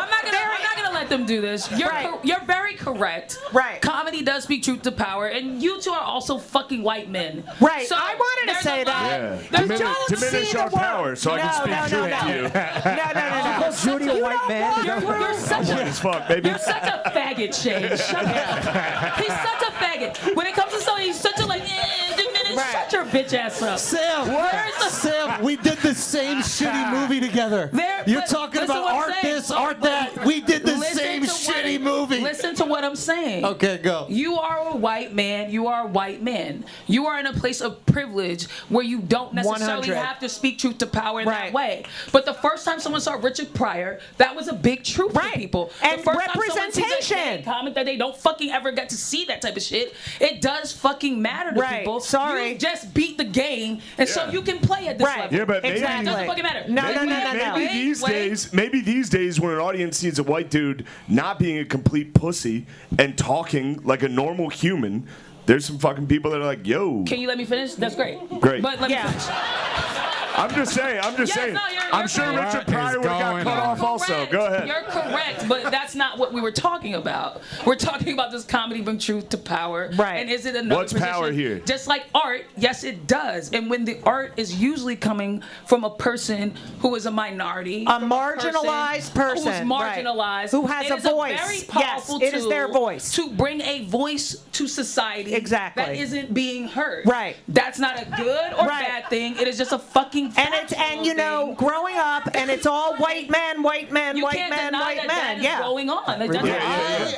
I'm not gonna let them do this. You're very correct. Right. Comedy does speak truth to power, and you two are also fucking white men. Right. So I wanted to say that. Yeah. Diminish our power so I can speak truth to you. No. Judy a white man? You're such White as fuck, baby. You're such a faggot, Shane. Shut up. He's such a faggot. When it comes to something, he's such a diminish. Shut your bitch ass up. Sam, we did the same shitty movie together. You're talking about art this, art that. We did the same shitty movie. Listen to what I'm saying. Okay, go. You are a white man. You are a white man. You are in a place of privilege where you don't necessarily 100. have to speak truth to power in that way. But the first time someone saw Richard Pryor, that was a big truth for people. And the first time someone sees a representation. gay comment that they don't fucking ever get to see that type of shit, it does fucking matter to people. Sorry. You just beat the game, and so you can play at this level. Yeah, but maybe it doesn't fucking matter. Maybe these days when an audience sees a white dude not being a complete pussy and talking like a normal human, there's some fucking people that are like, yo. Can you let me finish? That's great. Great. But let me finish. I'm just saying. No, I'm sure Richard Pryor would have got cut off also. Go ahead. You're correct, but that's not what we were talking about. We're talking about this comedy bring truth to power. Right. And is it another What's power position? here? Just like art, yes, it does. And when the art is usually coming from a person who is a minority, A marginalized person, who's marginalized, who has it a is voice. very Yes, powerful it is their tool voice. to bring a voice to society. Exactly. That isn't being heard. Right. That's not a good or bad thing. It is just a fucking And you know, growing up, and it's all white men, You can't deny that is going on. It doesn't There's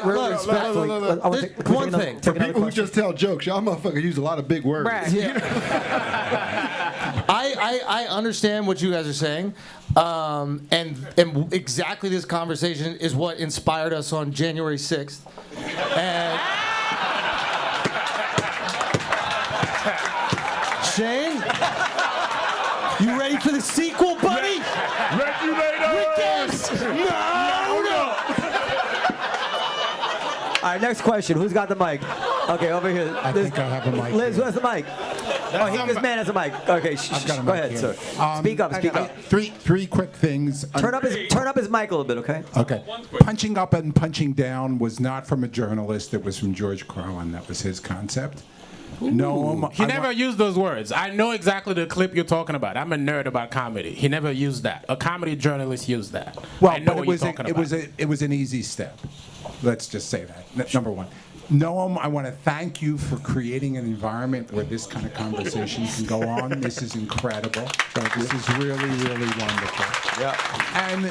one thing. For people who just tell jokes, y'all motherfuckers use a lot of big words. I understand what you guys are saying, and exactly this conversation is what inspired us on January 6th. And Shane, you ready for the sequel, buddy? Regulators! No! All right, next question. Who's got the mic? Okay, over here. I think I have a mic. Liz, who has the mic? This man has a mic. Okay, I've got a go mic ahead, here. sir. Speak up. Three quick things. Turn up his mic a little bit, okay? Okay. Punching up and punching down was not from a journalist. It was from George Crom. That was his concept. Noam, He never used those words. I know exactly the clip you're talking about. I'm a nerd about comedy. He never used that. A comedy journalist used that. Well, I know but what you're talking about. it was an easy step. Let's just say that. Number one. Noam, I want to thank you for creating an environment where this kind of conversation can go on. This is incredible. This is really, really wonderful. Yeah. And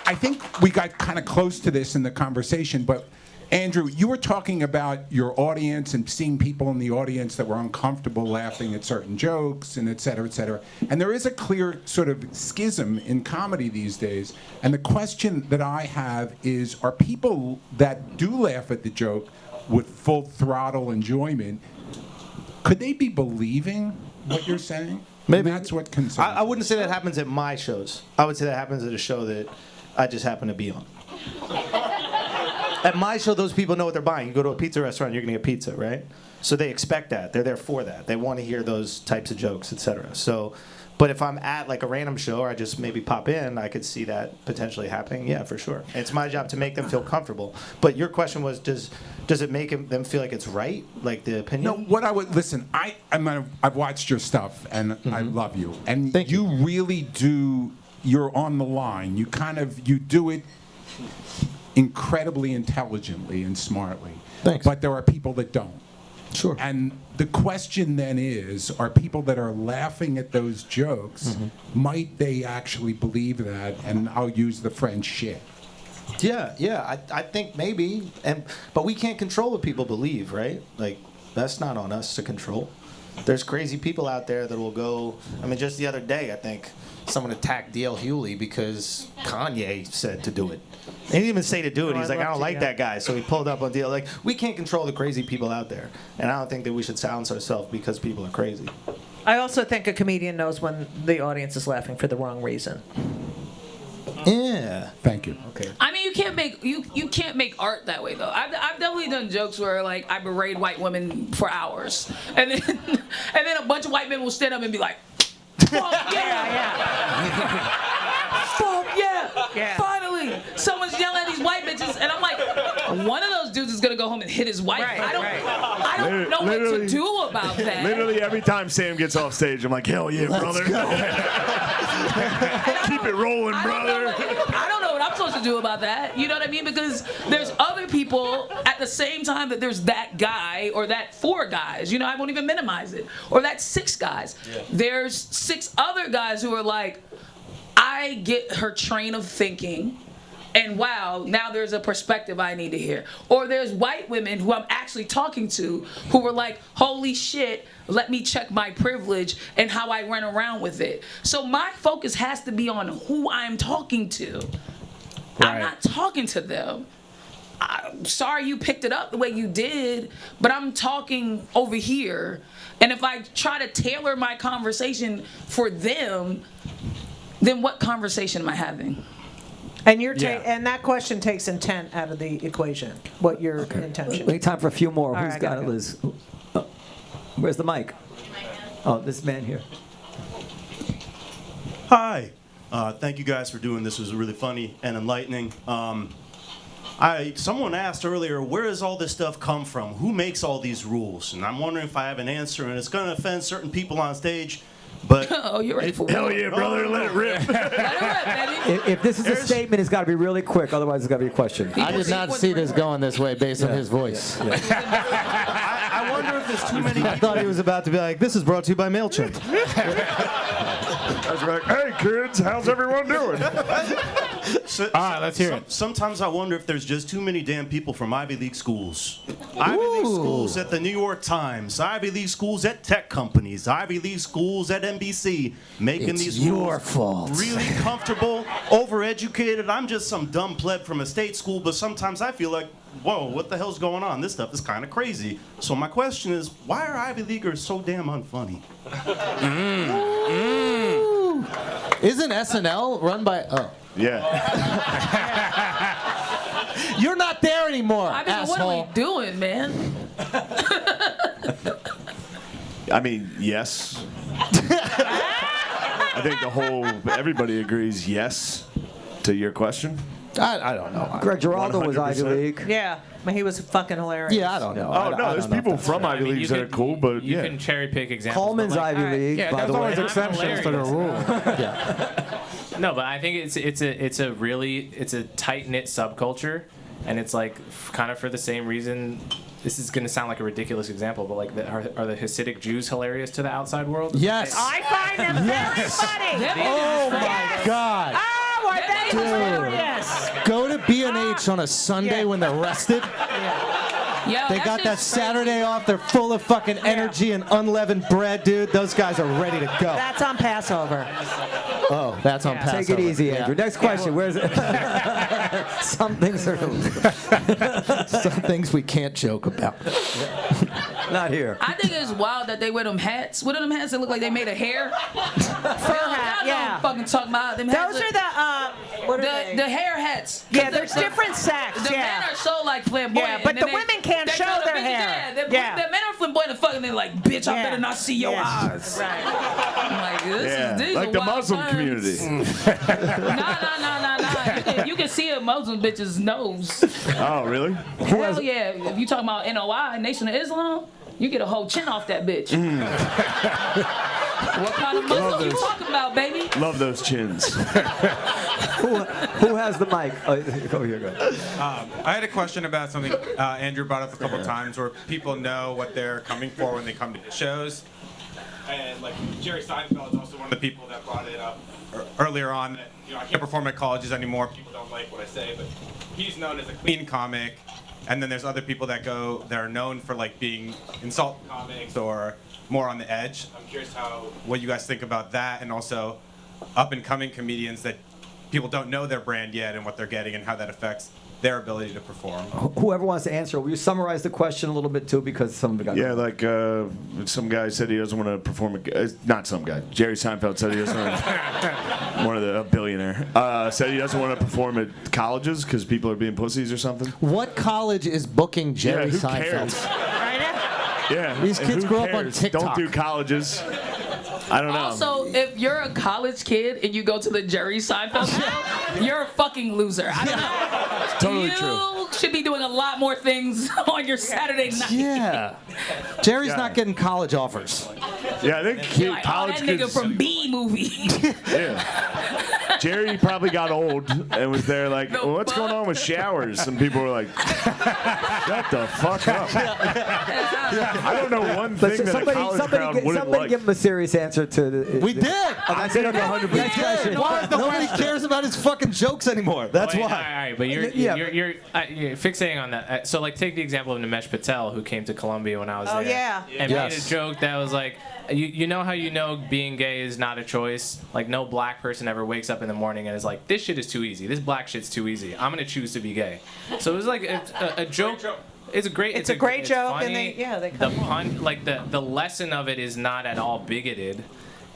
I think we got kind of close to this in the conversation, but Andrew, you were talking about your audience and seeing people in the audience that were uncomfortable laughing at certain jokes and et cetera, et cetera. And there is a clear sort of schism in comedy these days. And the question that I have is, are people that do laugh at the joke with full throttle enjoyment, could they be believing what you're saying? Maybe. And that's what concerns I wouldn't say that happens at my shows. I would say that happens at a show that I just happen to be on. At my show, those people know what they're buying. You go to a pizza restaurant, you're going to get pizza, right? So they expect that. They're there for that. They want to hear those types of jokes, etc. So, but if I'm at like a random show or I just maybe pop in, I could see that potentially happening. Yeah, for sure. It's my job to make them feel comfortable. But your question was, does it make them feel like it's right, like the opinion? No, what I would listen. I've watched your stuff and I love you. And you really do. You're on the line. You do it incredibly intelligently and smartly. Thanks. But there are people that don't. Sure. And the question then is, are people that are laughing at those jokes, might they actually believe that? And I'll use the French shit. Yeah. I think maybe, but we can't control what people believe, right? Like, that's not on us to control. There's crazy people out there that will go. I mean, just the other day, I think someone attacked D.L. Hewley because Kanye said to do it. He didn't even say to do it. He's like, I don't like that guy. So he pulled up on D.L. Like, we can't control the crazy people out there. And I don't think that we should silence ourselves because people are crazy. I also think a comedian knows when the audience is laughing for the wrong reason. Yeah. Thank you. Okay. I mean, you can't make art that way though. I've definitely done jokes where like I berate white women for hours, and then a bunch of white men will stand up and be like, "Fuck yeah, fuck yeah, finally." someone's yelling at these white bitches, and I'm like, one of those dudes is gonna go home and hit his wife. I don't know what to do about that. Literally every time Sam gets off stage, I'm like, hell yeah, brother. Keep it rolling, brother. I don't know what I'm supposed to do about that. You know what I mean? Because there's other people at the same time that there's that guy or that 4 guys. You know, I won't even minimize it. Or that 6 guys. Yeah. There's 6 other guys who are like, I get her train of thinking. And wow, now there's a perspective I need to hear. Or there's white women who I'm actually talking to who were like, holy shit, let me check my privilege and how I run around with it. So my focus has to be on who I'm talking to. Right. I'm not talking to them. I'm sorry you picked it up the way you did, but I'm talking over here. And if I try to tailor my conversation for them, then what conversation am I having? And and that question takes intent out of the equation. What your intention? We have time for a few more. All Who's right, got it, Liz? Where's the mic? Oh, this man here. Hi. Thank you guys for doing this. It was really funny and enlightening. Someone asked earlier, where does all this stuff come from? Who makes all these rules? And I'm wondering if I have an answer, and it's going to offend certain people on stage. But oh, you're ready for hell yeah, brother! Let it rip. If this is a statement, it's got to be really quick. Otherwise, it's got to be a question. I did not see this going this way based on his voice. I wonder if there's too many. I thought he was about to be like, "This is brought to you by MailChimp." I was like, "Hey kids, how's everyone doing?" All right, let's hear it. Sometimes I wonder if there's just too many damn people from Ivy League schools. Ivy League schools at the New York Times, Ivy League schools at tech companies, Ivy League schools at NBC, making these rules really comfortable, overeducated. I'm just some dumb pleb from a state school, but sometimes I feel like, whoa, what the hell's going on? This stuff is kind of crazy. So my question is, why are Ivy Leaguers so damn unfunny? Isn't SNL run by? Oh. Yeah. You're not there anymore, I mean, asshole. what are we doing, man? I mean, yes. I think everybody agrees yes to your question. I don't know. Greg Giraldo was Ivy League. Yeah, but he was fucking hilarious. Yeah, I don't know. Oh, no, there's people from Ivy Leagues that are cool, but You can cherry pick examples. Coleman's Ivy League, Yeah, by there's the way. always exceptions to the rule. No, but I think it's a tight knit subculture, and it's like kind of for the same reason. This is going to sound like a ridiculous example, but like, are the Hasidic Jews hilarious to the outside world? Yes. I find them very funny. Oh my God. Oh, are they hilarious? Go to B&H on a Sunday when they're rested. Yo, They got that Saturday off. They're full of fucking energy and unleavened bread, dude. Those guys are ready to go. That's on Passover. Oh, that's on Passover. Take it easy, Yeah. Andrew. Next question. Where's it? Some things are Some things we can't joke about. not here. I think it's wild that they wear them hats. What are them hats that look like they made of hair? Fur hat, yeah. Fucking talking about them hats. Those are the, what are they? The hair hats. Yeah, there's different sacks, The men are so like flamboyant. Yeah, but and the then women can't they show tell the their bitches, hair. Yeah, the men are flamboyant and fucking they're like, bitch, I better not see your eyes. Right. I'm like, these like are the wild Muslim times. community. Nah. You can see a Muslim bitch's nose. Oh, really? Hell yeah. If you talking about NOI, Nation of Islam, you get a whole chin off that bitch. What kind of Muslim you talking about, baby? Love those chins. Who has the mic? Oh, go here, go. I had a question about something Andrew brought up a couple times, where people know what they're coming for when they come to shows. And like Jerry Seinfeld is also one of the people that brought it up earlier on. That, I can't perform at colleges anymore. People don't like what I say, but he's known as a clean comic. And then there's other people that are known for like being insult comics or more on the edge. I'm curious what you guys think about that, and also up and coming comedians that people don't know their brand yet and what they're getting and how that affects their ability to perform. Whoever wants to answer, will you summarize the question a little bit too, because some of it got. Yeah, like some guy said he doesn't want to perform. Not some guy. Jerry Seinfeld said he doesn't want to. A billionaire said he doesn't want to perform at colleges because people are being pussies or something. What college is booking Jerry who Seinfeld? cares? Yeah, These and kids who grow up on cares? TikTok. Don't do colleges. I don't know. Also, if you're a college kid and you go to the Jerry Seinfeld show, you're a fucking loser. I don't know. Totally you true. should be doing a lot more things on your Saturday night. Yeah. Jerry's Yeah. not getting college offers. Yeah, I think You're like, oh, college that nigga kids. from B movie. Yeah. Jerry probably got old and was there like, well, what's going on with showers? And people were like, shut the fuck up. I don't know one thing Listen, that a college crowd wouldn't somebody like. give him a serious answer to the. We did. I did. Okay, 100%. Next question. Nobody cares about his fucking jokes anymore. That's Wait, why. All right, but you're fixating on that. So like, take the example of Nimesh Patel, who came to Columbia when I was Oh, there, yeah. and Yes. made a joke that was like, you know how you know being gay is not a choice? Like, no black person ever wakes up in the morning and is like, this shit is too easy. This black shit's too easy. I'm gonna choose to be gay. So it was like a joke. It's a great. It's a great joke, funny. and they The pun, like the lesson of it is not at all bigoted.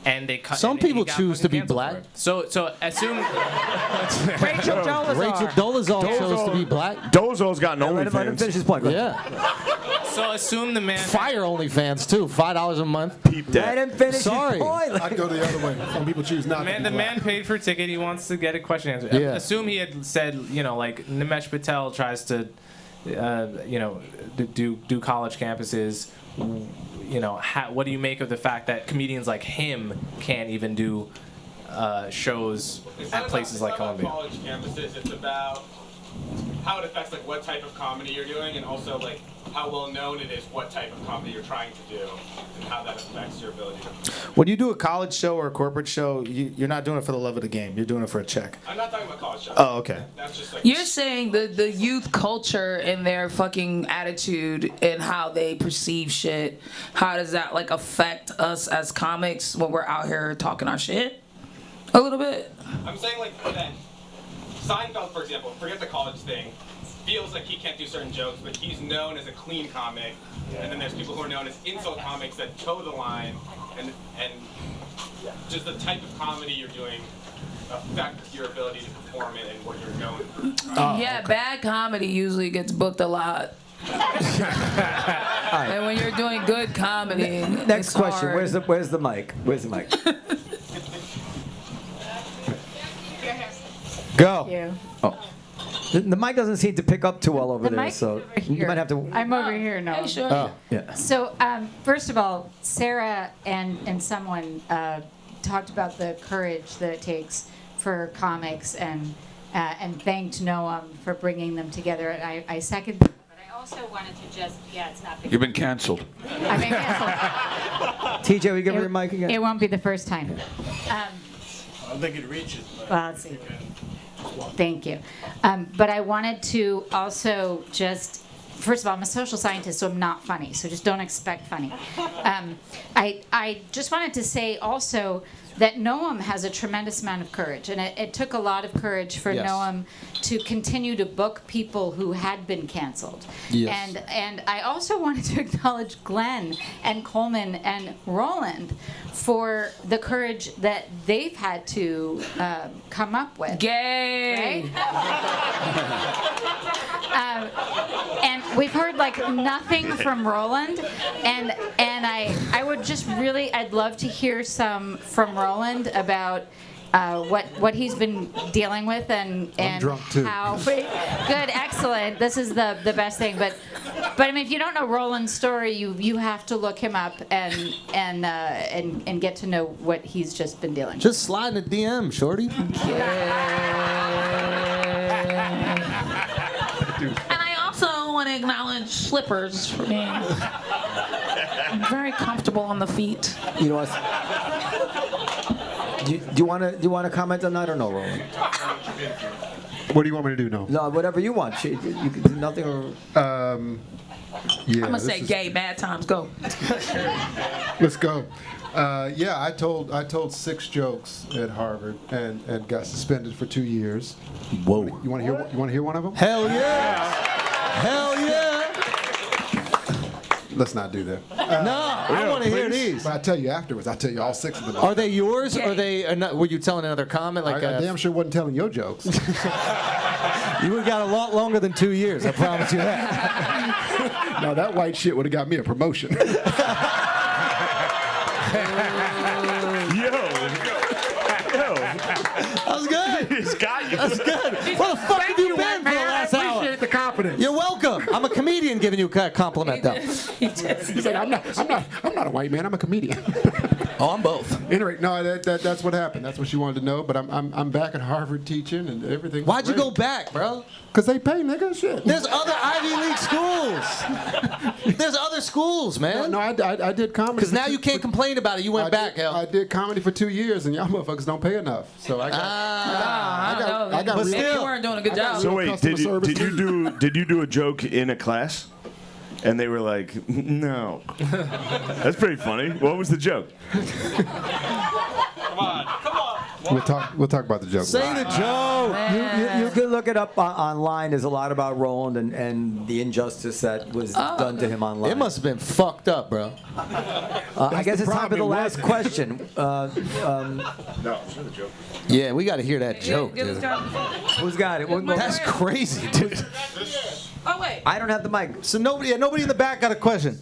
And they cut. Some and he people got choose to fucking be canceled black. for it. So assume. Rachel Dolezal. Rachel Dolezal chose to be black. Dolezal's got an Let him finish OnlyFans. his point. Go ahead. Yeah. So assume the man. Fire OnlyFans too. $5 a month. Peep Let that. him finish Sorry. his point. I'd go the other way. Some people choose not to Man, be the black. man paid for a ticket. He wants to get a question answered. Yeah. Assume he had said, like Nimesh Patel tries to, do college campuses. What do you make of the fact that comedians like him can't even do shows at places like Columbia? College campuses, it's about how it affects like what type of comedy you're doing, and also like how well known it is what type of comedy you're trying to do, and how that affects your ability to. When you do a college show or a corporate show, you're not doing it for the love of the game. You're doing it for a check. I'm not talking about college shows. Oh, okay. That's just like. You're saying the youth culture and their fucking attitude and how they perceive shit, how does that like affect us as comics when we're out here talking our shit? A little bit. I'm saying like that. Seinfeld, for example, forget the college thing, feels like he can't do certain jokes, but he's known as a clean comic. And then there's people who are known as insult comics that toe the line, and just the type of comedy you're doing affect your ability to perform it and what you're known for. Bad comedy usually gets booked a lot. And when you're doing good comedy, Next it's question. hard. Where's the mic? Where's the mic? Go. You. Oh. The mic doesn't seem to pick up too well over The there, mic is so over you here. might have to. I'm over here now. Hey, sure. Oh, yeah. So, first of all, Sarah and someone talked about the courage that it takes for comics and thanked Noam for bringing them together. And I second that. But I also wanted to just, it's not big. You've been canceled. I've been canceled. TJ, we give her your mic again? It won't be the first time. I don't think it reaches. But Well, let's see. Thank you. But I wanted to also just, first of all, I'm a social scientist, so I'm not funny. So just don't expect funny. I just wanted to say also that Noam has a tremendous amount of courage. And it took a lot of courage for Yes. Noam to continue to book people who had been canceled. Yes. And I also wanted to acknowledge Glenn and Coleman and Roland for the courage that they've had to come up with. Gay. And we've heard like nothing from Roland, and I would just really, I'd love to hear some from Roland about what he's been dealing with and drunk, too. how good, excellent. This is the best thing. But I mean, if you don't know Roland's story, you have to look him up and get to know what he's just been dealing with. Just slide in a DM, shorty. And I also want to acknowledge Slippers for being very comfortable on the feet. You know what? Do you want to comment on that or no, Roland? What do you want me to do, no? No, whatever you want. You can do nothing or. Yeah. I'm gonna this say is- gay, bad times, go. Let's go. I told 6 jokes at Harvard and got suspended for 2 years. Whoa. You want to hear one of them? Hell yeah. Hell yeah. Let's not do that. No, I want to hear these. But I'll tell you afterwards. I'll tell you all 6 of them. Are they yours? Or were you telling another comment? Like I damn sure wasn't telling your jokes. You would have got a lot longer than 2 years. I promise you that. No, that white shit would have got me a promotion. That's good. Where the fuck have you been for the last hour? Appreciate the confidence. You're welcome. I'm a comedian giving you a compliment, though. He said, I'm not a white man. I'm a comedian. Oh, I'm both. Anyway, no, that's what happened. That's what she wanted to know. But I'm back at Harvard teaching and everything. Why'd you go back, bro? Because they pay, nigga. Shit. There's other Ivy League schools. There's other schools, man. No, I did comedy. Because now you can't complain about it. You went back, hell. I did comedy for 2 years, and y'all motherfuckers don't pay enough. So I got. I got. But still, you weren't doing a good job. So wait, did you do a joke in a class? And they were like, no. That's pretty funny. What was the joke? We'll talk about the joke. Say the joke. You can look it up online. There's a lot about Roland and the injustice that was done to him online. It must have been fucked up, bro. I guess it's time for the last question. No, it's not a joke. Yeah, we got to hear that joke, dude. Who's got it? That's crazy, dude. Oh, wait. I don't have the mic. So nobody in the back got a question.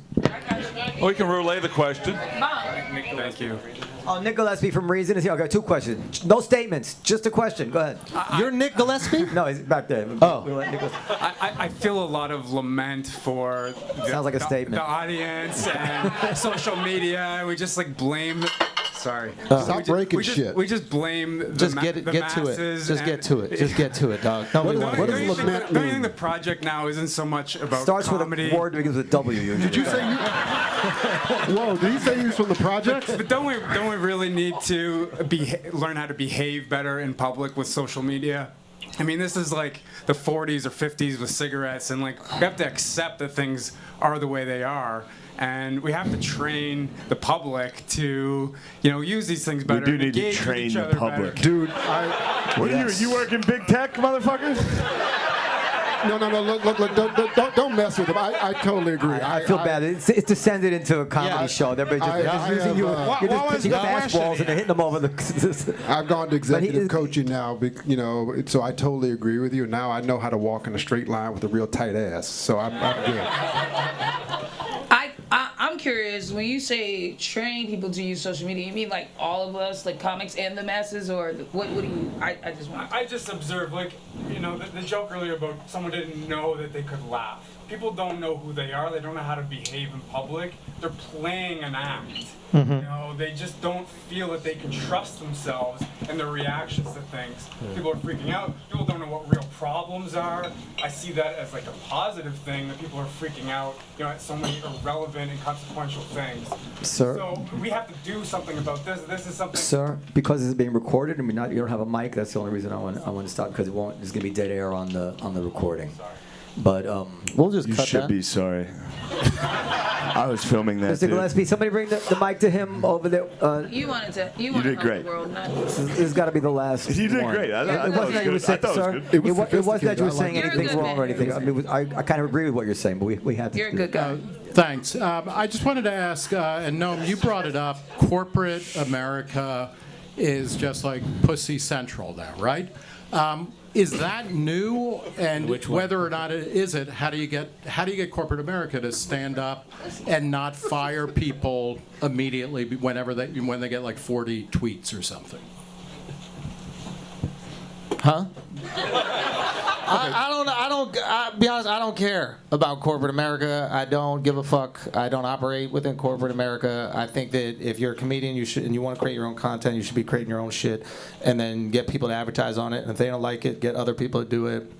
We can relay the question. Thank you. Oh, Nick Gillespie from Reason is here. Okay, 2 questions. No statements, just a question. Go ahead. You're Nick Gillespie? No, he's back there. Oh. We'll let Nick I feel a lot of lament for Sounds like a statement. the audience and social media. We just like blame. Sorry. Stop breaking shit. We just blame the Just get to masses. it. Just get to it. Just get to it, dog. Nobody wants what to does hear it. lament Don't you think mean? the project now isn't so much about Starts comedy? with a word that begins with W usually. Did you say you? Whoa! Did he say he was from the project? But don't we really need to learn how to behave better in public with social media? I mean, this is like the 40s or 50s with cigarettes, and like we have to accept that things are the way they are, and we have to train the public to, use these things better. We do need to engage with train each the other public. better. Dude, What are you work in big tech, motherfucker? No, look, don't mess with him. I totally agree. I feel bad. It's descended into a comedy show. Everybody's just using you. You're just pitching fastballs and they're hitting them over the. I've gone to executive coaching now, so I totally agree with you. Now I know how to walk in a straight line with a real tight ass. So I'm good. I'm curious, when you say train people to use social media, you mean like all of us, like comics and the masses, or what do you, I just want I just observed, the joke earlier about someone didn't know that they could laugh. People don't know who they are. They don't know how to behave in public. They're playing an act. They just don't feel that they can trust themselves and their reactions to things. People are freaking out. People don't know what real problems are. I see that as like a positive thing, that people are freaking out, at so many irrelevant and consequential things. Sir? So we have to do something about this. This is something. Sir, because this is being recorded and you don't have a mic, that's the only reason I want to stop, because there's going to be dead air on the recording. But we'll just You cut should that. be sorry. I was filming that. Mr. Dude. Gillespie, somebody bring the mic to him over there. You wanted to did help great. the world, not This has got to be the last. You did one. great. I It thought wasn't it that you were was good. saying, I thought it was sir. good. It wasn't that you were saying You're a anything good wrong or man. anything. I mean, I kind of agree with what you're saying, but we had to. You're a good guy. Thanks. I just wanted to ask, and Noam, you brought it up, corporate America is just like pussy central now, right? Is that new? And whether or not it is it, how do you get corporate America to stand up and not fire people immediately when they get like 40 tweets or something? Huh? I'll be honest, I don't care about corporate America. I don't give a fuck. I don't operate within corporate America. I think that if you're a comedian, and you want to create your own content, you should be creating your own shit, and then get people to advertise on it. And if they don't like it, get other people to do it.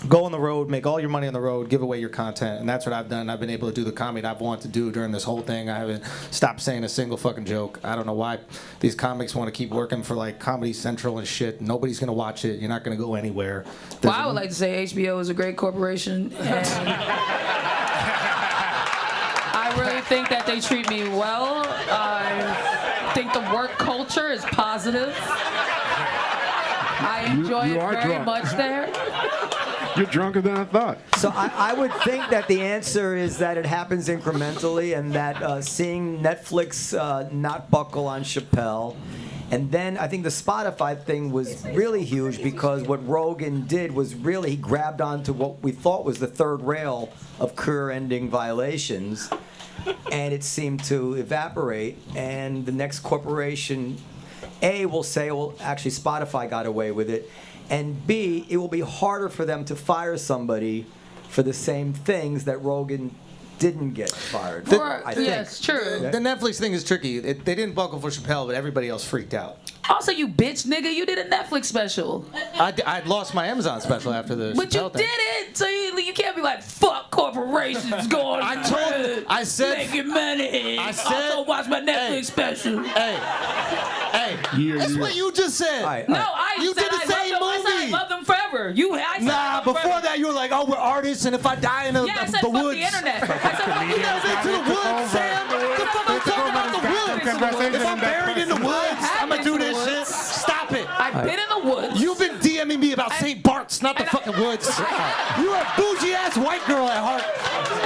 Go on the road, make all your money on the road, give away your content, and that's what I've done. I've been able to do the comedy I've wanted to do during this whole thing. I haven't stopped saying a single fucking joke. I don't know why these comics want to keep working for like Comedy Central and shit. Nobody's gonna watch it. You're not gonna go anywhere. Well, I would like to say HBO is a great corporation, and I really think that they treat me well. I think the work culture is positive. I enjoy it very much there. You're drunker than I thought. So I would think that the answer is that it happens incrementally, and that seeing Netflix not buckle on Chappelle. And then I think the Spotify thing was really huge, because what Rogan did was really, he grabbed onto what we thought was the third rail of career-ending violations, and it seemed to evaporate. And the next corporation, A, will say, well, actually Spotify got away with it, and B, it will be harder for them to fire somebody for the same things that Rogan didn't get fired for, I think. Yes, true. The Netflix thing is tricky. They didn't buckle for Chappelle, but everybody else freaked out. Also, you bitch, nigga, you did a Netflix special. I'd lost my Amazon special after the But you Chappelle thing. did it, so you can't be like, fuck corporations going. I said making money. I said also watch my Netflix special. Hey, that's what you just said. No, I you said did the I same love them, I said movie. I love them forever. I said I love them Before forever. that you were like, oh, we're artists, and if I die in the Yeah, I said the fuck woods, the internet. I said fuck the you never been to the woods, Sam. The fuck I'm talking about the woods. If I'm buried in the woods, I'm gonna do this shit. Stop it. I've been in the woods. You've been DMing me about St. Bart's, not the fucking woods. You're a bougie ass white girl at heart.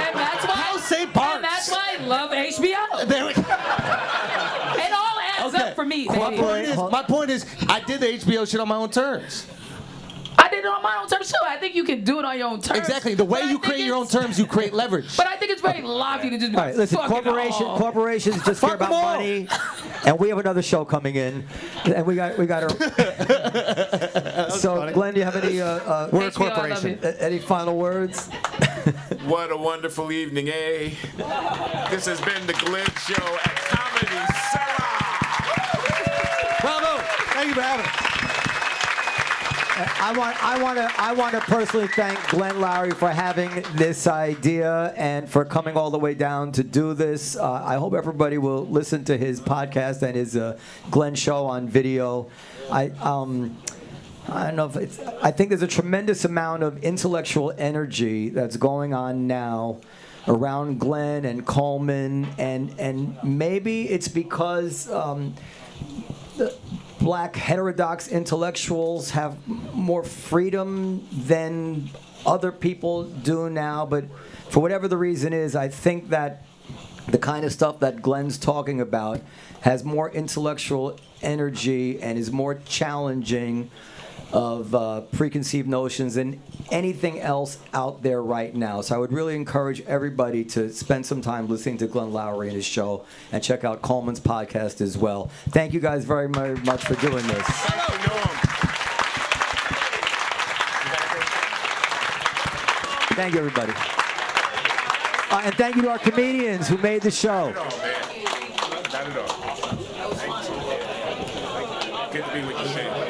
And that's why. How's St. Bart's? And that's why I love HBO. There we go. It all adds up for me, baby. My point is, I did the HBO shit on my own terms. I did it on my own terms too. I think you can do it on your own terms. Exactly. The way you create your own terms, you create leverage. But I think it's very lofty to just be All like, right, listen, fuck it all. corporations just care about money, and we have another show coming in, and we got to. So, Glenn, do you have any word corporation? Any final words? What a wonderful evening, eh? This has been the Glenn Show at Comedy Cellar. Bravo! Thank you for having us. I want to personally thank Glenn Loury for having this idea and for coming all the way down to do this. I hope everybody will listen to his podcast and his Glenn Show on video. I don't know if it's. I think there's a tremendous amount of intellectual energy that's going on now around Glenn and Coleman, and maybe it's because the black heterodox intellectuals have more freedom than other people do now. But for whatever the reason is, I think that the kind of stuff that Glenn's talking about has more intellectual energy and is more challenging of preconceived notions than anything else out there right now. So I would really encourage everybody to spend some time listening to Glenn Loury and his show and check out Coleman's podcast as well. Thank you guys very, very much for doing this. Thank you, everybody. And thank you to our comedians who made the show. Not at all. Good to be with you, man.